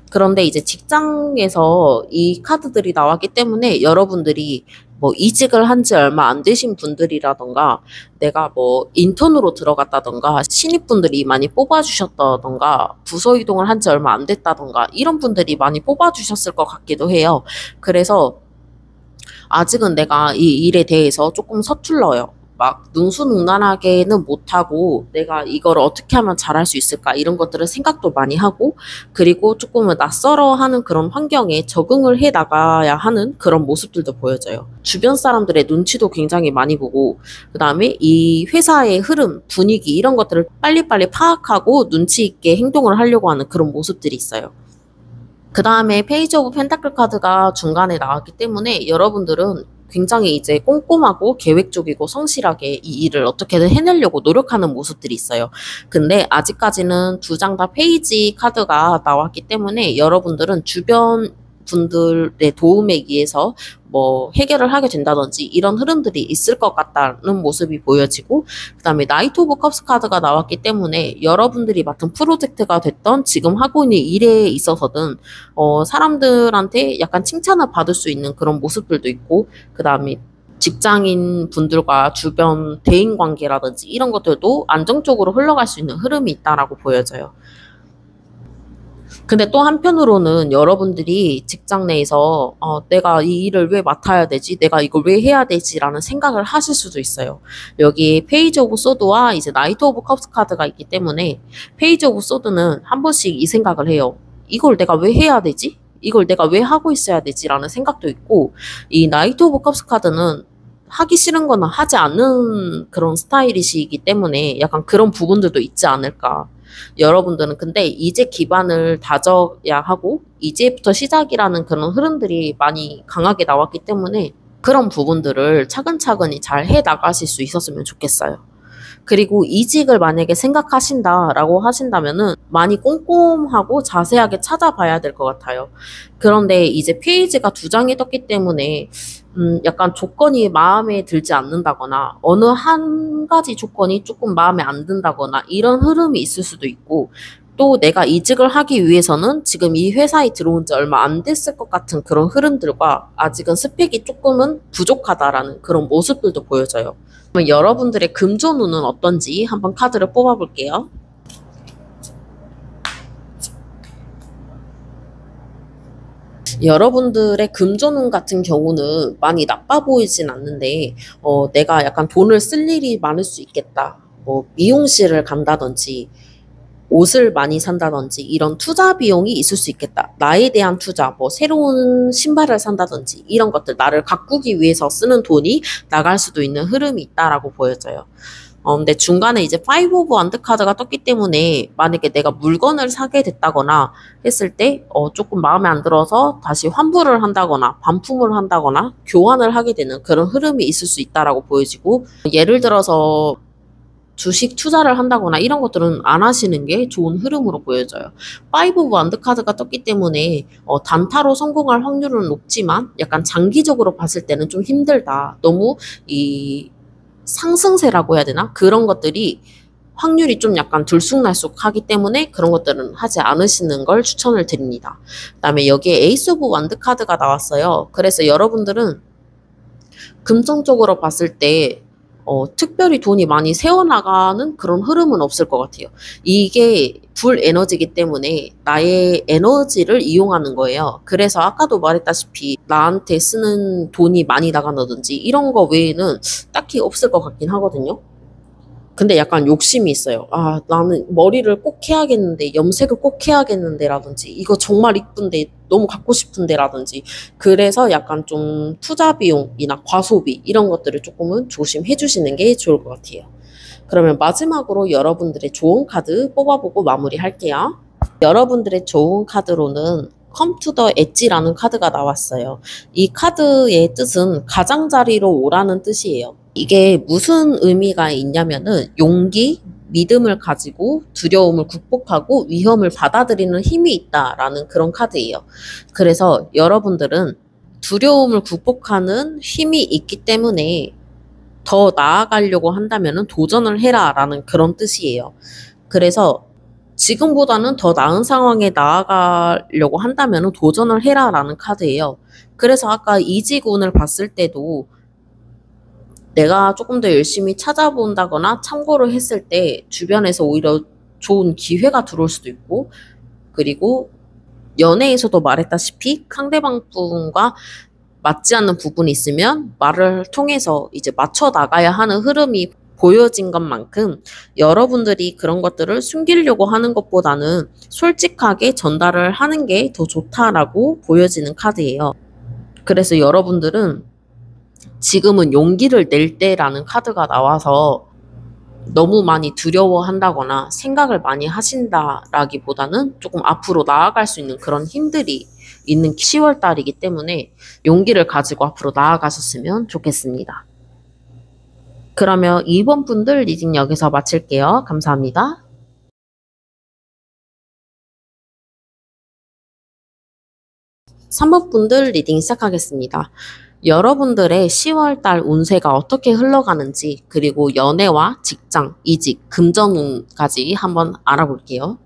그런데 이제 직장에서 이 카드들이 나왔기 때문에 여러분들이 뭐 이직을 한 지 얼마 안 되신 분들이라던가 내가 뭐 인턴으로 들어갔다던가 신입분들이 많이 뽑아주셨다던가 부서 이동을 한 지 얼마 안 됐다던가 이런 분들이 많이 뽑아주셨을 것 같기도 해요. 그래서 아직은 내가 이 일에 대해서 조금 서툴러요. 막 능수능란하게는 못하고 내가 이걸 어떻게 하면 잘할 수 있을까 이런 것들을 생각도 많이 하고 그리고 조금은 낯설어하는 그런 환경에 적응을 해 나가야 하는 그런 모습들도 보여져요. 주변 사람들의 눈치도 굉장히 많이 보고 그 다음에 이 회사의 흐름, 분위기 이런 것들을 빨리빨리 파악하고 눈치 있게 행동을 하려고 하는 그런 모습들이 있어요. 그 다음에 페이지 오브 펜타클 카드가 중간에 나왔기 때문에 여러분들은 굉장히 이제 꼼꼼하고 계획적이고 성실하게 이 일을 어떻게든 해내려고 노력하는 모습들이 있어요. 근데 아직까지는 두 장 다 페이지 카드가 나왔기 때문에 여러분들은 주변 분들의 도움에 의해서 뭐 해결을 하게 된다든지 이런 흐름들이 있을 것 같다는 모습이 보여지고, 그 다음에 나이트 오브 컵스 카드가 나왔기 때문에 여러분들이 맡은 프로젝트가 됐던 지금 하고 있는 일에 있어서든 사람들한테 약간 칭찬을 받을 수 있는 그런 모습들도 있고, 그 다음에 직장인 분들과 주변 대인 관계라든지 이런 것들도 안정적으로 흘러갈 수 있는 흐름이 있다라고 보여져요. 근데 또 한편으로는 여러분들이 직장 내에서 내가 이 일을 왜 맡아야 되지? 내가 이걸 왜 해야 되지? 라는 생각을 하실 수도 있어요. 여기 페이지 오브 소드와 이제 나이트 오브 컵스 카드가 있기 때문에 페이지 오브 소드는 한 번씩 이 생각을 해요. 이걸 내가 왜 해야 되지? 이걸 내가 왜 하고 있어야 되지? 라는 생각도 있고, 이 나이트 오브 컵스 카드는 하기 싫은 거는 하지 않는 그런 스타일이시기 때문에 약간 그런 부분들도 있지 않을까. 여러분들은 근데 이제 기반을 다져야 하고 이제부터 시작이라는 그런 흐름들이 많이 강하게 나왔기 때문에 그런 부분들을 차근차근히 잘 해 나가실 수 있었으면 좋겠어요. 그리고 이직을 만약에 생각하신다라고 하신다면은 많이 꼼꼼하고 자세하게 찾아봐야 될 것 같아요. 그런데 이제 페이지가 두 장이 떴기 때문에 약간 조건이 마음에 들지 않는다거나 어느 한 가지 조건이 조금 마음에 안 든다거나 이런 흐름이 있을 수도 있고, 또 내가 이직을 하기 위해서는 지금 이 회사에 들어온 지 얼마 안 됐을 것 같은 그런 흐름들과 아직은 스펙이 조금은 부족하다라는 그런 모습들도 보여져요. 그럼 여러분들의 금전운은 어떤지 한번 카드를 뽑아볼게요. 여러분들의 금전운 같은 경우는 많이 나빠 보이진 않는데 내가 약간 돈을 쓸 일이 많을 수 있겠다. 뭐 미용실을 간다든지 옷을 많이 산다든지 이런 투자 비용이 있을 수 있겠다. 나에 대한 투자, 뭐 새로운 신발을 산다든지 이런 것들, 나를 가꾸기 위해서 쓰는 돈이 나갈 수도 있는 흐름이 있다라고 보여져요. 근데 중간에 이제 5 오브 원드 카드가 떴기 때문에 만약에 내가 물건을 사게 됐다거나 했을 때 조금 마음에 안 들어서 다시 환불을 한다거나 반품을 한다거나 교환을 하게 되는 그런 흐름이 있을 수 있다라고 보여지고, 예를 들어서 주식 투자를 한다거나 이런 것들은 안 하시는 게 좋은 흐름으로 보여져요. 5 오브 원드 카드가 떴기 때문에 단타로 성공할 확률은 높지만 약간 장기적으로 봤을 때는 좀 힘들다. 너무 이 상승세라고 해야 되나? 그런 것들이 확률이 좀 약간 들쑥날쑥하기 때문에 그런 것들은 하지 않으시는 걸 추천을 드립니다. 그다음에 여기에 에이스 오브 원드 카드가 나왔어요. 그래서 여러분들은 금전적으로 봤을 때 특별히 돈이 많이 새어나가는 그런 흐름은 없을 것 같아요. 이게 불 에너지이기 때문에 나의 에너지를 이용하는 거예요. 그래서 아까도 말했다시피 나한테 쓰는 돈이 많이 나간다든지 이런 거 외에는 딱히 없을 것 같긴 하거든요. 근데 약간 욕심이 있어요. 아, 나는 머리를 꼭 해야겠는데, 염색을 꼭 해야겠는데, 라든지, 이거 정말 이쁜데, 너무 갖고 싶은데, 라든지. 그래서 약간 좀 투자 비용이나 과소비, 이런 것들을 조금은 조심해 주시는 게 좋을 것 같아요. 그러면 마지막으로 여러분들의 좋은 카드 뽑아보고 마무리할게요. 여러분들의 좋은 카드로는 Come to the Edge라는 카드가 나왔어요. 이 카드의 뜻은 가장자리로 오라는 뜻이에요. 이게 무슨 의미가 있냐면은 용기, 믿음을 가지고 두려움을 극복하고 위험을 받아들이는 힘이 있다라는 그런 카드예요. 그래서 여러분들은 두려움을 극복하는 힘이 있기 때문에 더 나아가려고 한다면은 도전을 해라라는 그런 뜻이에요. 그래서 지금보다는 더 나은 상황에 나아가려고 한다면은 도전을 해라라는 카드예요. 그래서 아까 이직운을 봤을 때도 내가 조금 더 열심히 찾아본다거나 참고를 했을 때 주변에서 오히려 좋은 기회가 들어올 수도 있고, 그리고 연애에서도 말했다시피 상대방 분과 맞지 않는 부분이 있으면 말을 통해서 이제 맞춰 나가야 하는 흐름이 보여진 것만큼 여러분들이 그런 것들을 숨기려고 하는 것보다는 솔직하게 전달을 하는 게 더 좋다라고 보여지는 카드예요. 그래서 여러분들은 지금은 용기를 낼 때라는 카드가 나와서 너무 많이 두려워한다거나 생각을 많이 하신다라기보다는 조금 앞으로 나아갈 수 있는 그런 힘들이 있는 10월 달이기 때문에 용기를 가지고 앞으로 나아가셨으면 좋겠습니다. 그러면 2번 분들 리딩 여기서 마칠게요. 감사합니다. 3번 분들 리딩 시작하겠습니다. 여러분들의 10월달 운세가 어떻게 흘러가는지, 그리고 연애와 직장, 이직, 금전운까지 한번 알아볼게요.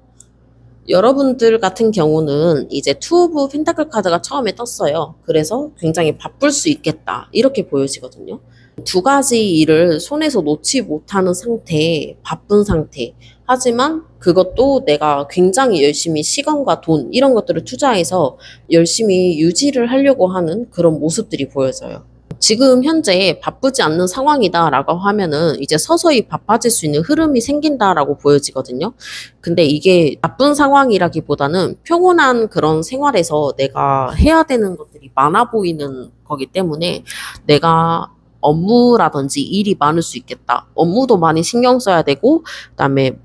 여러분들 같은 경우는 이제 투 오브 펜타클 카드가 처음에 떴어요. 그래서 굉장히 바쁠 수 있겠다, 이렇게 보여지거든요. 두 가지 일을 손에서 놓지 못하는 상태, 바쁜 상태. 하지만 그것도 내가 굉장히 열심히 시간과 돈 이런 것들을 투자해서 열심히 유지를 하려고 하는 그런 모습들이 보여져요. 지금 현재 바쁘지 않는 상황이다라고 하면은 이제 서서히 바빠질 수 있는 흐름이 생긴다라고 보여지거든요. 근데 이게 나쁜 상황이라기보다는 평온한 그런 생활에서 내가 해야 되는 것들이 많아 보이는 거기 때문에 내가 업무라든지 일이 많을 수 있겠다. 업무도 많이 신경 써야 되고, 그다음에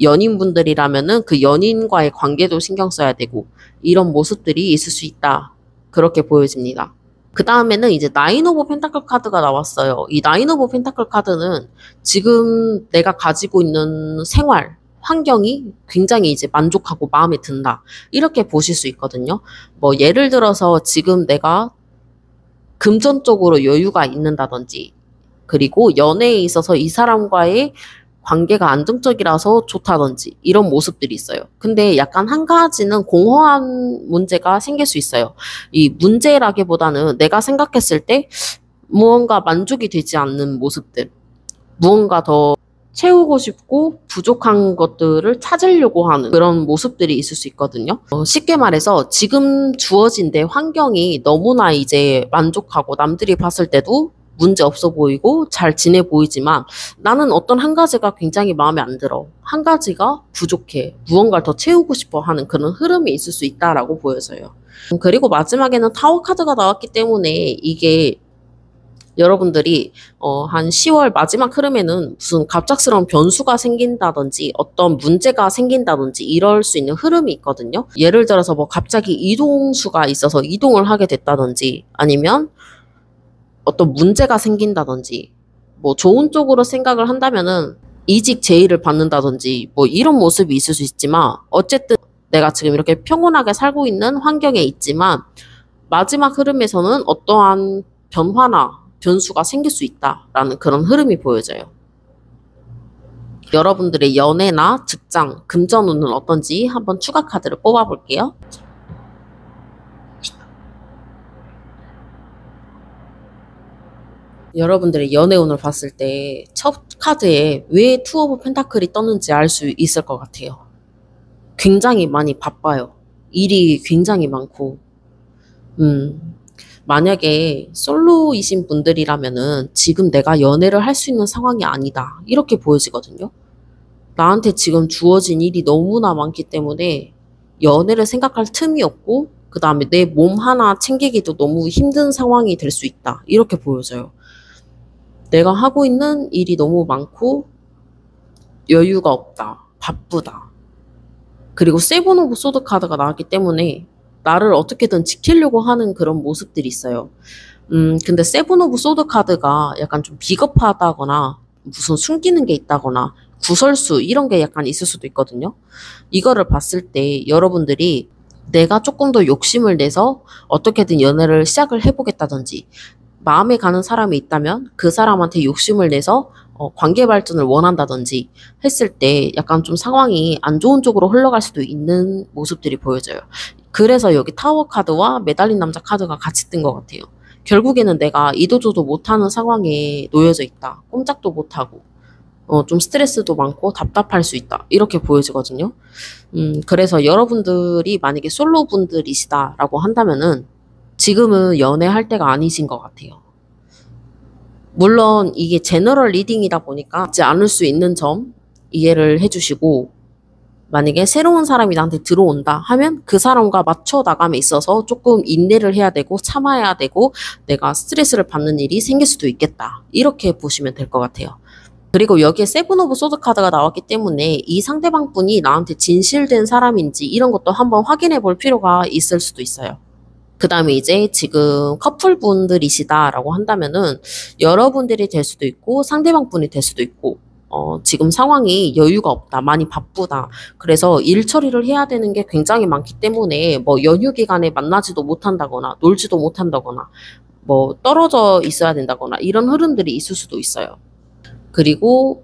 연인분들이라면은 그 연인과의 관계도 신경 써야 되고, 이런 모습들이 있을 수 있다. 그렇게 보여집니다. 그 다음에는 이제 나인 오브 펜타클 카드가 나왔어요. 이 나인 오브 펜타클 카드는 지금 내가 가지고 있는 생활, 환경이 굉장히 이제 만족하고 마음에 든다. 이렇게 보실 수 있거든요. 뭐 예를 들어서 지금 내가 금전적으로 여유가 있는다든지, 그리고 연애에 있어서 이 사람과의 관계가 안정적이라서 좋다든지 이런 모습들이 있어요. 근데 약간 한 가지는 공허한 문제가 생길 수 있어요. 이 문제라기보다는 내가 생각했을 때 무언가 만족이 되지 않는 모습들, 무언가 더 채우고 싶고 부족한 것들을 찾으려고 하는 그런 모습들이 있을 수 있거든요. 쉽게 말해서 지금 주어진 내 환경이 너무나 이제 만족하고 남들이 봤을 때도 문제 없어 보이고 잘 지내 보이지만 나는 어떤 한 가지가 굉장히 마음에 안 들어. 한 가지가 부족해. 무언가를 더 채우고 싶어 하는 그런 흐름이 있을 수 있다라고 보여져요. 그리고 마지막에는 타워 카드가 나왔기 때문에 이게 여러분들이 한 10월 마지막 흐름에는 무슨 갑작스러운 변수가 생긴다든지 어떤 문제가 생긴다든지 이럴 수 있는 흐름이 있거든요. 예를 들어서 뭐 갑자기 이동수가 있어서 이동을 하게 됐다든지 아니면 어떤 문제가 생긴다든지 뭐 좋은 쪽으로 생각을 한다면은 이직 제의를 받는다든지 뭐 이런 모습이 있을 수 있지만 어쨌든 내가 지금 이렇게 평온하게 살고 있는 환경에 있지만 마지막 흐름에서는 어떠한 변화나 변수가 생길 수 있다라는 그런 흐름이 보여져요. 여러분들의 연애나 직장, 금전운은 어떤지 한번 추가 카드를 뽑아볼게요. 여러분들의 연애운을 봤을 때 첫 카드에 왜 투 오브 펜타클이 떴는지 알 수 있을 것 같아요. 굉장히 많이 바빠요. 일이 굉장히 많고 만약에 솔로이신 분들이라면은 지금 내가 연애를 할 수 있는 상황이 아니다. 이렇게 보여지거든요. 나한테 지금 주어진 일이 너무나 많기 때문에 연애를 생각할 틈이 없고 그 다음에 내 몸 하나 챙기기도 너무 힘든 상황이 될 수 있다. 이렇게 보여져요. 내가 하고 있는 일이 너무 많고 여유가 없다. 바쁘다. 그리고 세븐 오브 소드 카드가 나왔기 때문에 나를 어떻게든 지키려고 하는 그런 모습들이 있어요. 근데 세븐 오브 소드 카드가 약간 좀 비겁하다거나 무슨 숨기는 게 있다거나 구설수 이런 게 약간 있을 수도 있거든요. 이거를 봤을 때 여러분들이 내가 조금 더 욕심을 내서 어떻게든 연애를 시작을 해보겠다든지 마음에 가는 사람이 있다면 그 사람한테 욕심을 내서 관계 발전을 원한다든지 했을 때 약간 좀 상황이 안 좋은 쪽으로 흘러갈 수도 있는 모습들이 보여져요. 그래서 여기 타워 카드와 매달린 남자 카드가 같이 뜬 것 같아요. 결국에는 내가 이도저도 못하는 상황에 놓여져 있다. 꼼짝도 못하고 좀 스트레스도 많고 답답할 수 있다. 이렇게 보여지거든요. 그래서 여러분들이 만약에 솔로 분들이시다라고 한다면은 지금은 연애할 때가 아니신 것 같아요. 물론 이게 제너럴 리딩이다 보니까 있지 않을 수 있는 점 이해를 해주시고 만약에 새로운 사람이 나한테 들어온다 하면 그 사람과 맞춰 나감에 있어서 조금 인내를 해야 되고 참아야 되고 내가 스트레스를 받는 일이 생길 수도 있겠다. 이렇게 보시면 될 것 같아요. 그리고 여기에 세븐 오브 소드 카드가 나왔기 때문에 이 상대방 분이 나한테 진실된 사람인지 이런 것도 한번 확인해 볼 필요가 있을 수도 있어요. 그 다음에 이제 지금 커플분들이시다라고 한다면은 여러분들이 될 수도 있고 상대방 분이 될 수도 있고 지금 상황이 여유가 없다, 많이 바쁘다. 그래서 일 처리를 해야 되는 게 굉장히 많기 때문에 뭐 연휴 기간에 만나지도 못한다거나 놀지도 못한다거나 뭐 떨어져 있어야 된다거나 이런 흐름들이 있을 수도 있어요. 그리고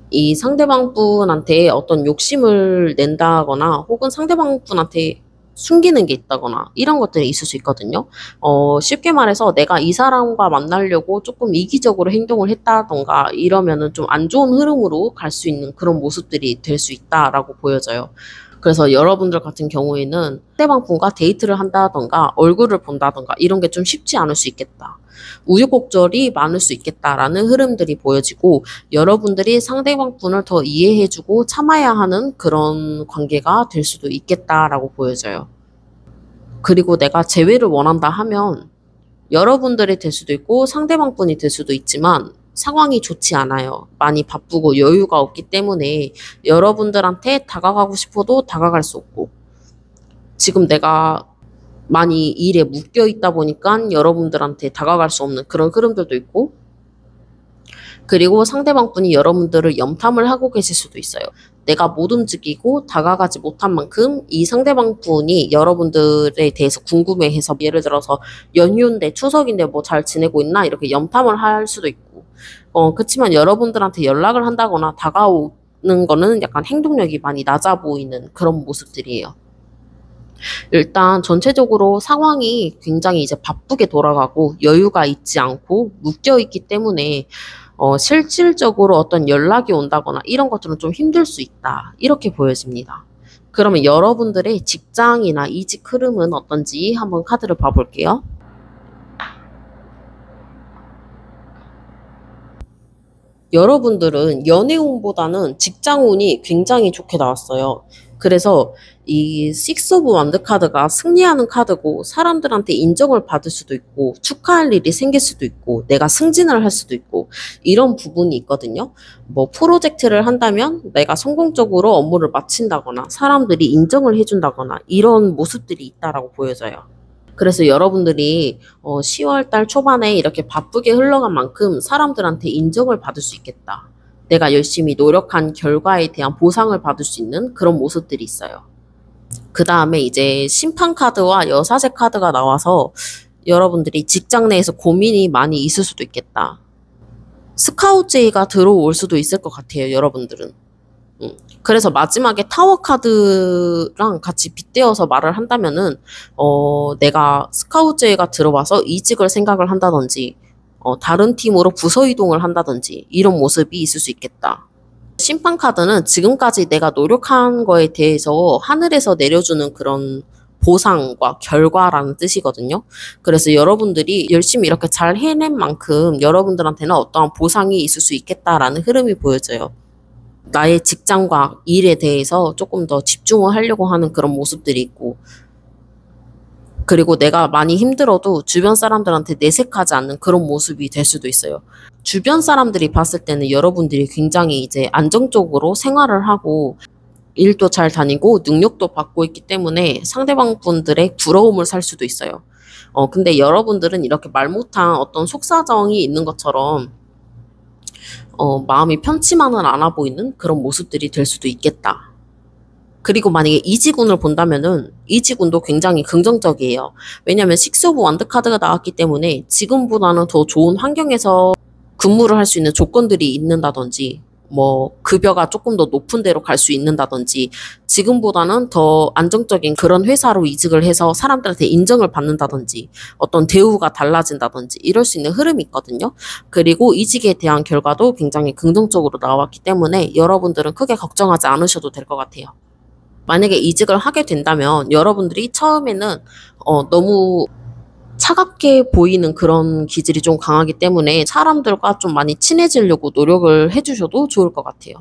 이 상대방 분한테 어떤 욕심을 낸다거나 혹은 상대방 분한테 숨기는 게 있다거나 이런 것들이 있을 수 있거든요. 쉽게 말해서 내가 이 사람과 만나려고 조금 이기적으로 행동을 했다던가 이러면은 좀 안 좋은 흐름으로 갈 수 있는 그런 모습들이 될 수 있다라고 보여져요. 그래서 여러분들 같은 경우에는 상대방 분과 데이트를 한다던가 얼굴을 본다던가 이런 게 좀 쉽지 않을 수 있겠다. 우여곡절이 많을 수 있겠다라는 흐름들이 보여지고 여러분들이 상대방 분을 더 이해해주고 참아야 하는 그런 관계가 될 수도 있겠다라고 보여져요. 그리고 내가 재회를 원한다 하면 여러분들이 될 수도 있고 상대방 분이 될 수도 있지만 상황이 좋지 않아요. 많이 바쁘고 여유가 없기 때문에 여러분들한테 다가가고 싶어도 다가갈 수 없고 지금 내가 많이 일에 묶여 있다 보니까 여러분들한테 다가갈 수 없는 그런 흐름들도 있고 그리고 상대방 분이 여러분들을 염탐을 하고 계실 수도 있어요. 내가 못 움직이고 다가가지 못한 만큼 이 상대방 분이 여러분들에 대해서 궁금해해서 예를 들어서 연휴인데 추석인데 뭐 잘 지내고 있나 이렇게 염탐을 할 수도 있고 그렇지만 여러분들한테 연락을 한다거나 다가오는 거는 약간 행동력이 많이 낮아 보이는 그런 모습들이에요. 일단 전체적으로 상황이 굉장히 이제 바쁘게 돌아가고 여유가 있지 않고 묶여 있기 때문에 실질적으로 어떤 연락이 온다거나 이런 것들은 좀 힘들 수 있다. 이렇게 보여집니다. 그러면 여러분들의 직장이나 이직 흐름은 어떤지 한번 카드를 봐볼게요. 여러분들은 연애운보다는 직장운이 굉장히 좋게 나왔어요. 그래서 이 식스 오브 완드 카드가 승리하는 카드고 사람들한테 인정을 받을 수도 있고 축하할 일이 생길 수도 있고 내가 승진을 할 수도 있고 이런 부분이 있거든요. 뭐 프로젝트를 한다면 내가 성공적으로 업무를 마친다거나 사람들이 인정을 해준다거나 이런 모습들이 있다라고 보여져요. 그래서 여러분들이 10월 달 초반에 이렇게 바쁘게 흘러간 만큼 사람들한테 인정을 받을 수 있겠다. 내가 열심히 노력한 결과에 대한 보상을 받을 수 있는 그런 모습들이 있어요. 그 다음에 이제 심판 카드와 여사제 카드가 나와서 여러분들이 직장 내에서 고민이 많이 있을 수도 있겠다. 스카우트제의가 들어올 수도 있을 것 같아요, 여러분들은. 그래서 마지막에 타워 카드랑 같이 빗대어서 말을 한다면은 내가 스카우트제의가 들어와서 이직을 생각을 한다든지 다른 팀으로 부서 이동을 한다든지 이런 모습이 있을 수 있겠다. 심판 카드는 지금까지 내가 노력한 거에 대해서 하늘에서 내려주는 그런 보상과 결과라는 뜻이거든요. 그래서 여러분들이 열심히 이렇게 잘 해낸 만큼 여러분들한테는 어떠한 보상이 있을 수 있겠다라는 흐름이 보여져요. 나의 직장과 일에 대해서 조금 더 집중을 하려고 하는 그런 모습들이 있고 그리고 내가 많이 힘들어도 주변 사람들한테 내색하지 않는 그런 모습이 될 수도 있어요. 주변 사람들이 봤을 때는 여러분들이 굉장히 이제 안정적으로 생활을 하고 일도 잘 다니고 능력도 받고 있기 때문에 상대방 분들의 부러움을 살 수도 있어요. 근데 여러분들은 이렇게 말 못한 어떤 속사정이 있는 것처럼 마음이 편치만은 않아 보이는 그런 모습들이 될 수도 있겠다. 그리고 만약에 이직운을 본다면은 이직운도 굉장히 긍정적이에요. 왜냐하면 식스 오브 완드 카드가 나왔기 때문에 지금보다는 더 좋은 환경에서 근무를 할 수 있는 조건들이 있는다든지 뭐 급여가 조금 더 높은 데로 갈 수 있는다든지 지금보다는 더 안정적인 그런 회사로 이직을 해서 사람들한테 인정을 받는다든지 어떤 대우가 달라진다든지 이럴 수 있는 흐름이 있거든요. 그리고 이직에 대한 결과도 굉장히 긍정적으로 나왔기 때문에 여러분들은 크게 걱정하지 않으셔도 될 것 같아요. 만약에 이직을 하게 된다면 여러분들이 처음에는 너무 차갑게 보이는 그런 기질이 좀 강하기 때문에 사람들과 좀 많이 친해지려고 노력을 해주셔도 좋을 것 같아요.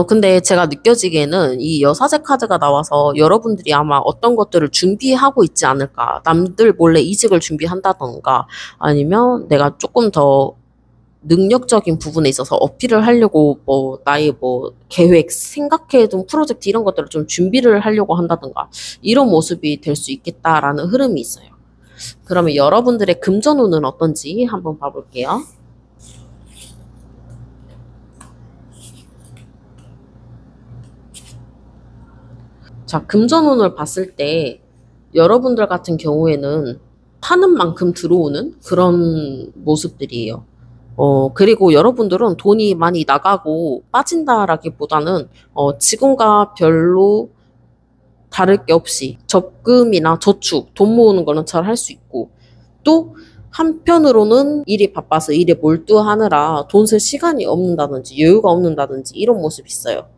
근데 제가 느껴지기에는 이 여사제 카드가 나와서 여러분들이 아마 어떤 것들을 준비하고 있지 않을까. 남들 몰래 이직을 준비한다던가 아니면 내가 조금 더 능력적인 부분에 있어서 어필을 하려고 뭐 나의 뭐 계획, 생각해둔 프로젝트 이런 것들을 좀 준비를 하려고 한다든가 이런 모습이 될 수 있겠다라는 흐름이 있어요. 그러면 여러분들의 금전운은 어떤지 한번 봐볼게요. 자, 금전운을 봤을 때 여러분들 같은 경우에는 파는 만큼 들어오는 그런 모습들이에요. 그리고 여러분들은 돈이 많이 나가고 빠진다라기보다는 지금과 별로 다를 게 없이 적금이나 저축, 돈 모으는 거는 잘 할 수 있고 또 한편으로는 일이 바빠서 일에 몰두하느라 돈 쓸 시간이 없는다든지 여유가 없는다든지 이런 모습이 있어요.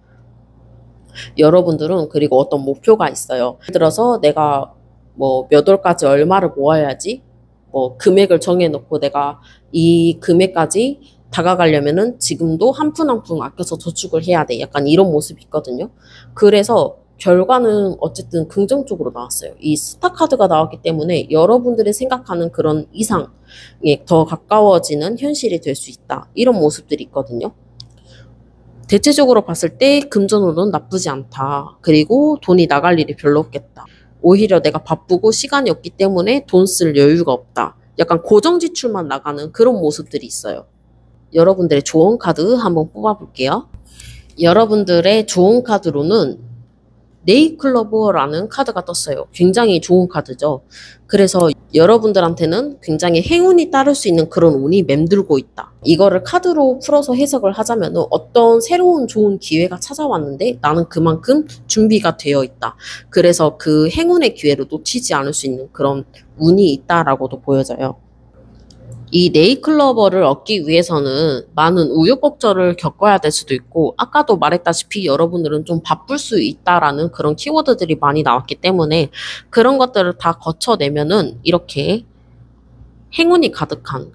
여러분들은 그리고 어떤 목표가 있어요. 예를 들어서 내가 뭐 몇 월까지 얼마를 모아야지 뭐 금액을 정해놓고 내가 이 금액까지 다가가려면은 지금도 한 푼 한 푼 아껴서 저축을 해야 돼. 약간 이런 모습이 있거든요. 그래서 결과는 어쨌든 긍정적으로 나왔어요. 이 스타 카드가 나왔기 때문에 여러분들이 생각하는 그런 이상에 더 가까워지는 현실이 될 수 있다. 이런 모습들이 있거든요. 대체적으로 봤을 때 금전운은 나쁘지 않다. 그리고 돈이 나갈 일이 별로 없겠다. 오히려 내가 바쁘고 시간이 없기 때문에 돈 쓸 여유가 없다. 약간 고정 지출만 나가는 그런 모습들이 있어요. 여러분들의 조언 카드 한번 뽑아볼게요. 여러분들의 조언 카드로는 네이클로버라는 카드가 떴어요. 굉장히 좋은 카드죠. 그래서 여러분들한테는 굉장히 행운이 따를 수 있는 그런 운이 맴돌고 있다. 이거를 카드로 풀어서 해석을 하자면 어떤 새로운 좋은 기회가 찾아왔는데 나는 그만큼 준비가 되어 있다. 그래서 그 행운의 기회를 놓치지 않을 수 있는 그런 운이 있다라고도 보여져요. 이 네이클로버를 얻기 위해서는 많은 우여곡절을 겪어야 될 수도 있고 아까도 말했다시피 여러분들은 좀 바쁠 수 있다라는 그런 키워드들이 많이 나왔기 때문에 그런 것들을 다 거쳐내면은 이렇게 행운이 가득한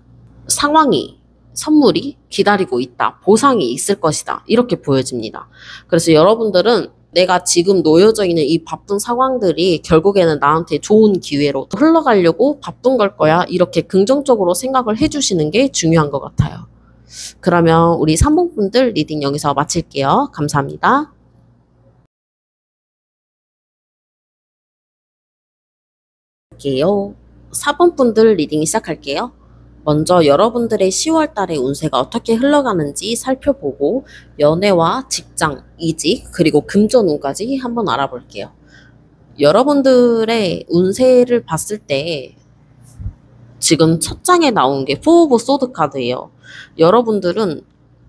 상황이 선물이 기다리고 있다. 보상이 있을 것이다. 이렇게 보여집니다. 그래서 여러분들은 내가 지금 놓여져 있는 이 바쁜 상황들이 결국에는 나한테 좋은 기회로 흘러가려고 바쁜 걸 거야. 이렇게 긍정적으로 생각을 해주시는 게 중요한 것 같아요. 그러면 우리 3번 분들 리딩 여기서 마칠게요. 감사합니다. 할게요. 4번 분들 리딩 시작할게요. 먼저 여러분들의 10월 달의 운세가 어떻게 흘러가는지 살펴보고 연애와 직장, 이직, 그리고 금전운까지 한번 알아볼게요. 여러분들의 운세를 봤을 때 지금 첫 장에 나온 게 포 오브 소드 카드예요. 여러분들은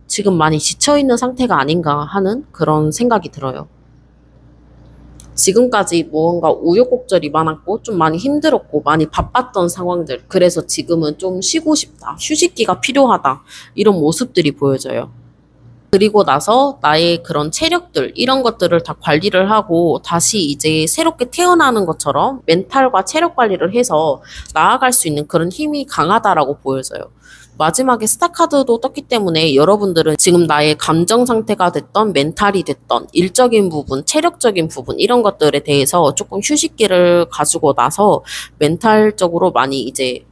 지금 많이 지쳐있는 상태가 아닌가 하는 그런 생각이 들어요. 지금까지 무언가 우여곡절이 많았고 좀 많이 힘들었고 많이 바빴던 상황들, 그래서 지금은 좀 쉬고 싶다, 휴식기가 필요하다, 이런 모습들이 보여져요. 그리고 나서 나의 그런 체력들 이런 것들을 다 관리를 하고 다시 이제 새롭게 태어나는 것처럼 멘탈과 체력 관리를 해서 나아갈 수 있는 그런 힘이 강하다라고 보여져요. 마지막에 스타 카드도 떴기 때문에 여러분들은 지금 나의 감정 상태가 됐던 멘탈이 됐던 일적인 부분, 체력적인 부분 이런 것들에 대해서 조금 휴식기를 가지고 나서 멘탈적으로 많이 이제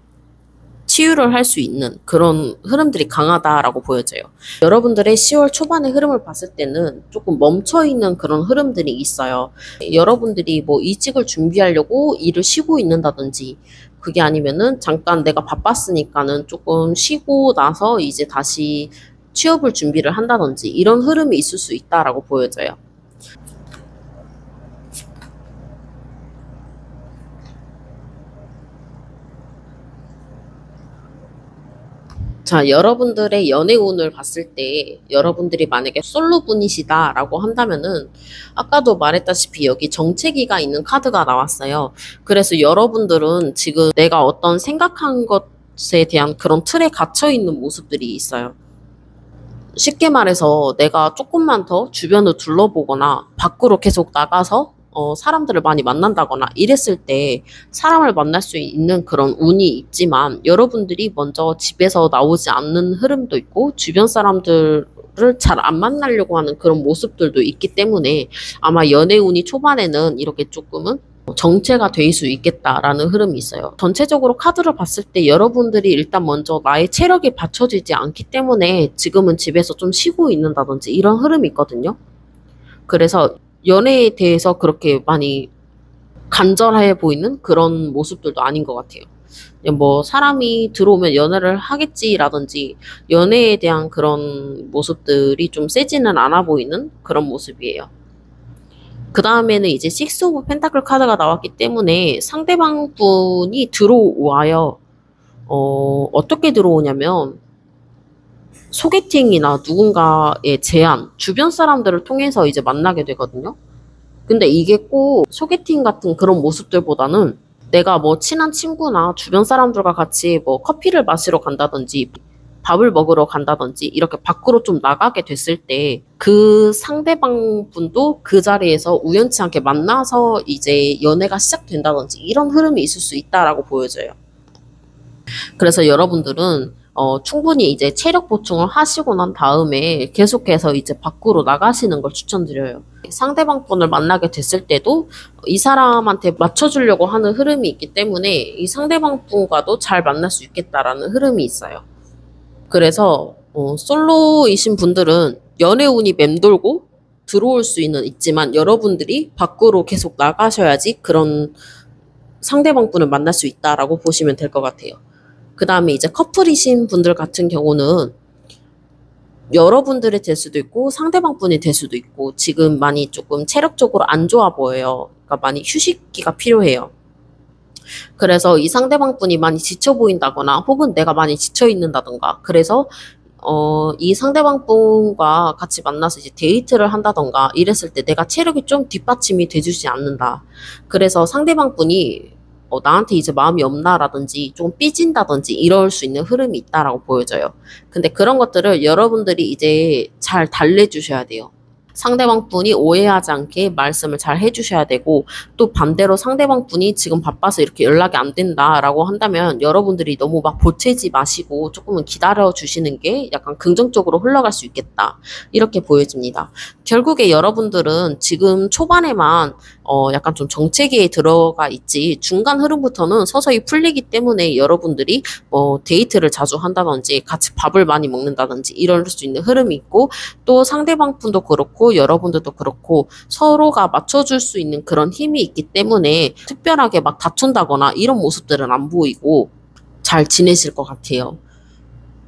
치유를 할 수 있는 그런 흐름들이 강하다라고 보여져요. 여러분들의 10월 초반의 흐름을 봤을 때는 조금 멈춰있는 그런 흐름들이 있어요. 여러분들이 뭐 이직을 준비하려고 일을 쉬고 있는다든지 그게 아니면은 잠깐 내가 바빴으니까는 조금 쉬고 나서 이제 다시 취업을 준비를 한다든지 이런 흐름이 있을 수 있다라고 보여져요. 자, 여러분들의 연애운을 봤을 때 여러분들이 만약에 솔로분이시다라고 한다면은 아까도 말했다시피 여기 정체기가 있는 카드가 나왔어요. 그래서 여러분들은 지금 내가 어떤 생각한 것에 대한 그런 틀에 갇혀 있는 모습들이 있어요. 쉽게 말해서 내가 조금만 더 주변을 둘러보거나 밖으로 계속 나가서 사람들을 많이 만난다거나 이랬을 때 사람을 만날 수 있는 그런 운이 있지만 여러분들이 먼저 집에서 나오지 않는 흐름도 있고 주변 사람들을 잘 안 만나려고 하는 그런 모습들도 있기 때문에 아마 연애 운이 초반에는 이렇게 조금은 정체가 될 수 있겠다라는 흐름이 있어요. 전체적으로 카드를 봤을 때 여러분들이 일단 먼저 나의 체력이 받쳐지지 않기 때문에 지금은 집에서 좀 쉬고 있는다든지 이런 흐름이 있거든요. 그래서 연애에 대해서 그렇게 많이 간절해 보이는 그런 모습들도 아닌 것 같아요. 그냥 뭐 사람이 들어오면 연애를 하겠지라든지 연애에 대한 그런 모습들이 좀 세지는 않아 보이는 그런 모습이에요. 그 다음에는 이제 식스 오브 펜타클 카드가 나왔기 때문에 상대방 분이 들어와요. 어떻게 들어오냐면 소개팅이나 누군가의 제안, 주변 사람들을 통해서 이제 만나게 되거든요. 근데 이게 꼭 소개팅 같은 그런 모습들보다는 내가 뭐 친한 친구나 주변 사람들과 같이 뭐 커피를 마시러 간다든지 밥을 먹으러 간다든지 이렇게 밖으로 좀 나가게 됐을 때 그 상대방 분도 그 자리에서 우연치 않게 만나서 이제 연애가 시작된다든지 이런 흐름이 있을 수 있다라고 보여져요. 그래서 여러분들은 충분히 이제 체력 보충을 하시고 난 다음에 계속해서 이제 밖으로 나가시는 걸 추천드려요. 상대방 분을 만나게 됐을 때도 이 사람한테 맞춰주려고 하는 흐름이 있기 때문에 이 상대방 분과도 잘 만날 수 있겠다라는 흐름이 있어요. 그래서 솔로이신 분들은 연애운이 맴돌고 들어올 수 있지만 여러분들이 밖으로 계속 나가셔야지 그런 상대방 분을 만날 수 있다라고 보시면 될 것 같아요. 그 다음에 이제 커플이신 분들 같은 경우는 여러분들이 될 수도 있고 상대방 분이 될 수도 있고 지금 많이 조금 체력적으로 안 좋아 보여요. 그러니까 많이 휴식기가 필요해요. 그래서 이 상대방 분이 많이 지쳐 보인다거나 혹은 내가 많이 지쳐 있는다던가 그래서 이 상대방 분과 같이 만나서 이제 데이트를 한다던가 이랬을 때 내가 체력이 좀 뒷받침이 돼주지 않는다. 그래서 상대방 분이 나한테 이제 마음이 없나라든지 좀 삐진다든지 이럴 수 있는 흐름이 있다라고 보여져요. 근데 그런 것들을 여러분들이 이제 잘 달래주셔야 돼요. 상대방 분이 오해하지 않게 말씀을 잘 해주셔야 되고 또 반대로 상대방 분이 지금 바빠서 이렇게 연락이 안 된다라고 한다면 여러분들이 너무 막 보채지 마시고 조금은 기다려 주시는 게 약간 긍정적으로 흘러갈 수 있겠다 이렇게 보여집니다. 결국에 여러분들은 지금 초반에만 약간 좀 정체기에 들어가 있지 중간 흐름부터는 서서히 풀리기 때문에 여러분들이 데이트를 자주 한다든지 같이 밥을 많이 먹는다든지 이럴 수 있는 흐름이 있고 또 상대방 분도 그렇고 여러분들도 그렇고 서로가 맞춰줄 수 있는 그런 힘이 있기 때문에 특별하게 막 다툰다거나 이런 모습들은 안 보이고 잘 지내실 것 같아요.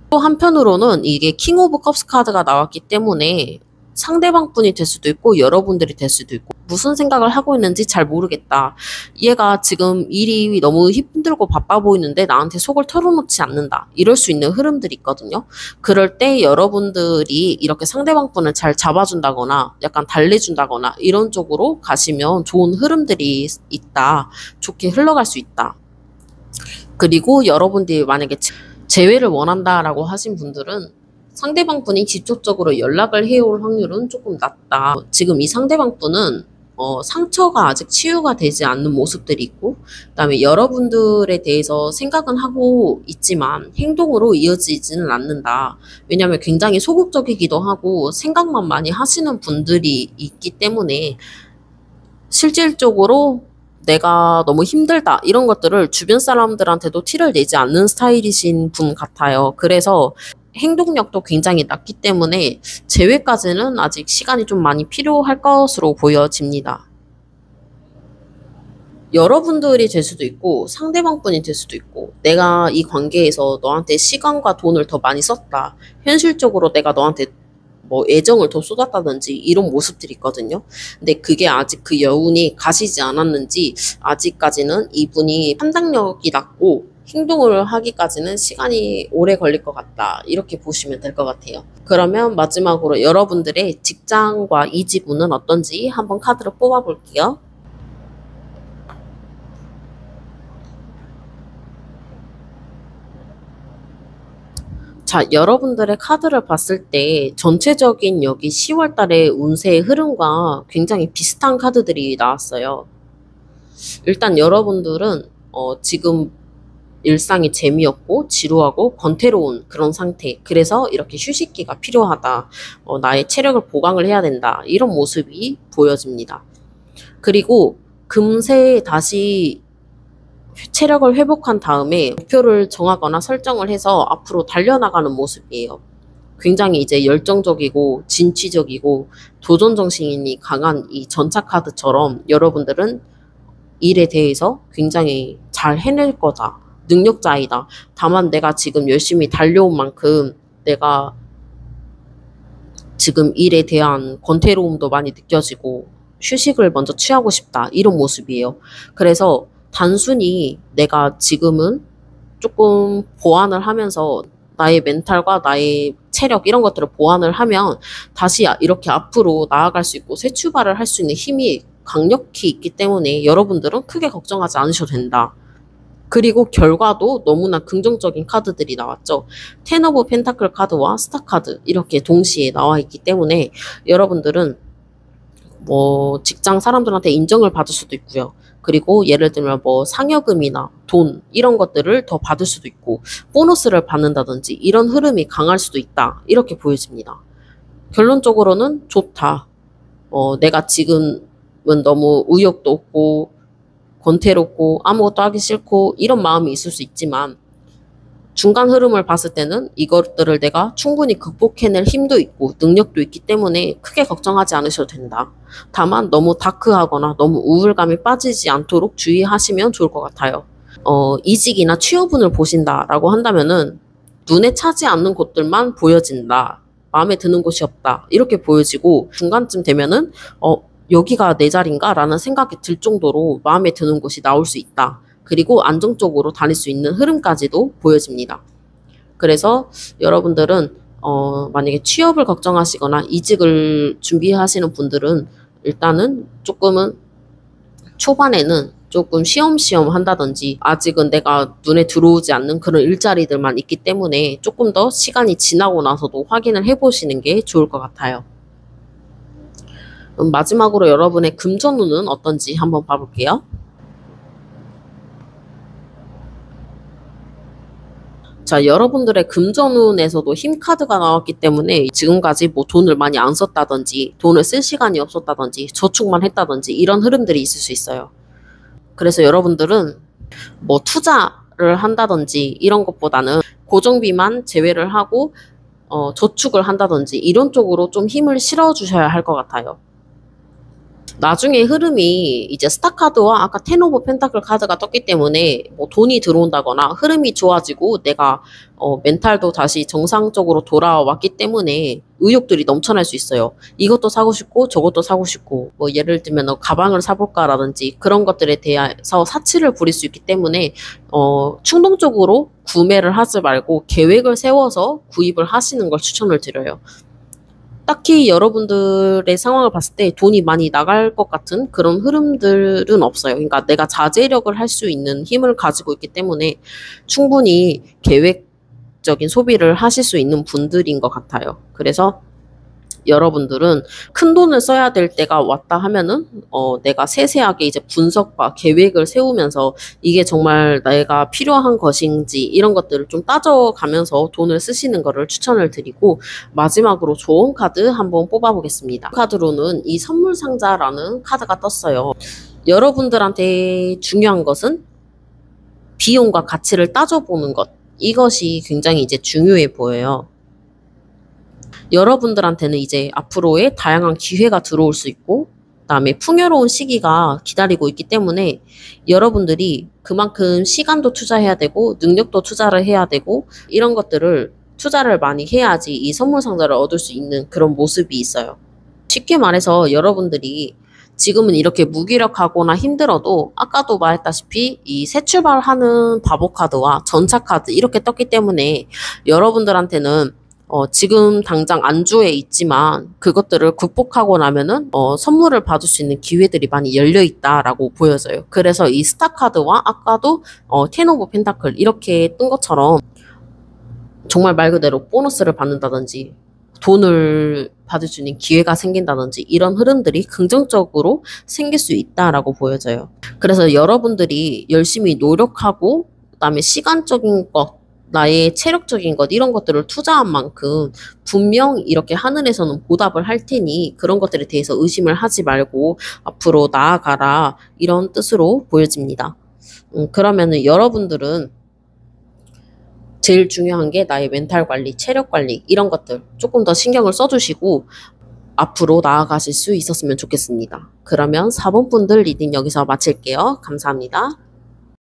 또 한편으로는 이게 킹 오브 컵스 카드가 나왔기 때문에 상대방 분이 될 수도 있고 여러분들이 될 수도 있고 무슨 생각을 하고 있는지 잘 모르겠다. 얘가 지금 일이 너무 힘들고 바빠 보이는데 나한테 속을 털어놓지 않는다. 이럴 수 있는 흐름들이 있거든요. 그럴 때 여러분들이 이렇게 상대방 분을 잘 잡아준다거나 약간 달래준다거나 이런 쪽으로 가시면 좋은 흐름들이 있다. 좋게 흘러갈 수 있다. 그리고 여러분들이 만약에 재회를 원한다라고 하신 분들은 상대방 분이 직접적으로 연락을 해올 확률은 조금 낮다. 지금 이 상대방 분은 상처가 아직 치유가 되지 않는 모습들이 있고 그다음에 여러분들에 대해서 생각은 하고 있지만 행동으로 이어지지는 않는다. 왜냐하면 굉장히 소극적이기도 하고 생각만 많이 하시는 분들이 있기 때문에 실질적으로 내가 너무 힘들다 이런 것들을 주변 사람들한테도 티를 내지 않는 스타일이신 분 같아요. 그래서 행동력도 굉장히 낮기 때문에 재회까지는 아직 시간이 좀 많이 필요할 것으로 보여집니다. 여러분들이 될 수도 있고 상대방 분이 될 수도 있고 내가 이 관계에서 너한테 시간과 돈을 더 많이 썼다. 현실적으로 내가 너한테 뭐 애정을 더 쏟았다든지 이런 모습들이 있거든요. 근데 그게 아직 그 여운이 가시지 않았는지 아직까지는 이분이 판단력이 낮고 행동을 하기까지는 시간이 오래 걸릴 것 같다. 이렇게 보시면 될 것 같아요. 그러면 마지막으로 여러분들의 직장과 이직운은 어떤지 한번 카드를 뽑아볼게요. 자, 여러분들의 카드를 봤을 때 전체적인 여기 10월 달의 운세의 흐름과 굉장히 비슷한 카드들이 나왔어요. 일단 여러분들은 지금 일상이 재미없고 지루하고 권태로운 그런 상태. 그래서 이렇게 휴식기가 필요하다. 나의 체력을 보강을 해야 된다. 이런 모습이 보여집니다. 그리고 금세 다시 체력을 회복한 다음에 목표를 정하거나 설정을 해서 앞으로 달려나가는 모습이에요. 굉장히 이제 열정적이고 진취적이고 도전 정신이 강한 이 전차 카드처럼 여러분들은 일에 대해서 굉장히 잘 해낼 거다. 능력자이다. 다만 내가 지금 열심히 달려온 만큼 내가 지금 일에 대한 권태로움도 많이 느껴지고 휴식을 먼저 취하고 싶다. 이런 모습이에요. 그래서 단순히 내가 지금은 조금 보완을 하면서 나의 멘탈과 나의 체력 이런 것들을 보완을 하면 다시 이렇게 앞으로 나아갈 수 있고 새 출발을 할 수 있는 힘이 강력히 있기 때문에 여러분들은 크게 걱정하지 않으셔도 된다. 그리고 결과도 너무나 긍정적인 카드들이 나왔죠. 텐 오브 펜타클 카드와 스타 카드 이렇게 동시에 나와 있기 때문에 여러분들은 뭐 직장 사람들한테 인정을 받을 수도 있고요. 그리고 예를 들면 뭐 상여금이나 돈 이런 것들을 더 받을 수도 있고 보너스를 받는다든지 이런 흐름이 강할 수도 있다. 이렇게 보여집니다. 결론적으로는 좋다. 내가 지금은 너무 의욕도 없고 권태롭고 아무것도 하기 싫고 이런 마음이 있을 수 있지만 중간 흐름을 봤을 때는 이것들을 내가 충분히 극복해낼 힘도 있고 능력도 있기 때문에 크게 걱정하지 않으셔도 된다. 다만 너무 다크하거나 너무 우울감에 빠지지 않도록 주의하시면 좋을 것 같아요. 이직이나 취업운을 보신다라고 한다면은 눈에 차지 않는 곳들만 보여진다. 마음에 드는 곳이 없다. 이렇게 보여지고 중간쯤 되면은 여기가 내 자리인가? 라는 생각이 들 정도로 마음에 드는 곳이 나올 수 있다. 그리고 안정적으로 다닐 수 있는 흐름까지도 보여집니다. 그래서 여러분들은 만약에 취업을 걱정하시거나 이직을 준비하시는 분들은 일단은 조금은 초반에는 조금 쉬엄쉬엄 한다든지 아직은 내가 눈에 들어오지 않는 그런 일자리들만 있기 때문에 조금 더 시간이 지나고 나서도 확인을 해보시는 게 좋을 것 같아요. 마지막으로 여러분의 금전운은 어떤지 한번 봐볼게요. 자, 여러분들의 금전운에서도 힘 카드가 나왔기 때문에 지금까지 뭐 돈을 많이 안 썼다든지 돈을 쓸 시간이 없었다든지 저축만 했다든지 이런 흐름들이 있을 수 있어요. 그래서 여러분들은 뭐 투자를 한다든지 이런 것보다는 고정비만 제외를 하고 저축을 한다든지 이런 쪽으로 좀 힘을 실어 주셔야 할 것 같아요. 나중에 흐름이 이제 스타 카드와 아까 텐 오브 펜타클 카드가 떴기 때문에 뭐 돈이 들어온다거나 흐름이 좋아지고 내가 멘탈도 다시 정상적으로 돌아왔기 때문에 의욕들이 넘쳐날 수 있어요. 이것도 사고 싶고 저것도 사고 싶고 뭐 예를 들면 가방을 사볼까라든지 그런 것들에 대해서 사치를 부릴 수 있기 때문에 충동적으로 구매를 하지 말고 계획을 세워서 구입을 하시는 걸 추천을 드려요. 딱히 여러분들의 상황을 봤을 때 돈이 많이 나갈 것 같은 그런 흐름들은 없어요. 그러니까 내가 자제력을 할 수 있는 힘을 가지고 있기 때문에 충분히 계획적인 소비를 하실 수 있는 분들인 것 같아요. 그래서 여러분들은 큰 돈을 써야 될 때가 왔다 하면은 내가 세세하게 이제 분석과 계획을 세우면서 이게 정말 내가 필요한 것인지 이런 것들을 좀 따져가면서 돈을 쓰시는 거를 추천을 드리고 마지막으로 좋은 카드 한번 뽑아보겠습니다. 카드로는 이 선물 상자라는 카드가 떴어요. 여러분들한테 중요한 것은 비용과 가치를 따져보는 것. 이것이 굉장히 이제 중요해 보여요. 여러분들한테는 이제 앞으로의 다양한 기회가 들어올 수 있고 그다음에 풍요로운 시기가 기다리고 있기 때문에 여러분들이 그만큼 시간도 투자해야 되고 능력도 투자를 해야 되고 이런 것들을 투자를 많이 해야지 이 선물 상자를 얻을 수 있는 그런 모습이 있어요. 쉽게 말해서 여러분들이 지금은 이렇게 무기력하거나 힘들어도 아까도 말했다시피 이 새 출발하는 바보 카드와 전차 카드 이렇게 떴기 때문에 여러분들한테는 지금 당장 안주에 있지만 그것들을 극복하고 나면은 선물을 받을 수 있는 기회들이 많이 열려 있다라고 보여져요. 그래서 이 스타 카드와 아까도 텐 오브 펜타클 이렇게 뜬 것처럼 정말 말 그대로 보너스를 받는다든지 돈을 받을 수 있는 기회가 생긴다든지 이런 흐름들이 긍정적으로 생길 수 있다라고 보여져요. 그래서 여러분들이 열심히 노력하고 그다음에 시간적인 것 나의 체력적인 것, 이런 것들을 투자한 만큼 분명 이렇게 하늘에서는 보답을 할 테니 그런 것들에 대해서 의심을 하지 말고 앞으로 나아가라. 이런 뜻으로 보여집니다. 그러면은 여러분들은 제일 중요한 게 나의 멘탈 관리, 체력 관리, 이런 것들 조금 더 신경을 써주시고 앞으로 나아가실 수 있었으면 좋겠습니다. 그러면 4번 분들 리딩 여기서 마칠게요. 감사합니다.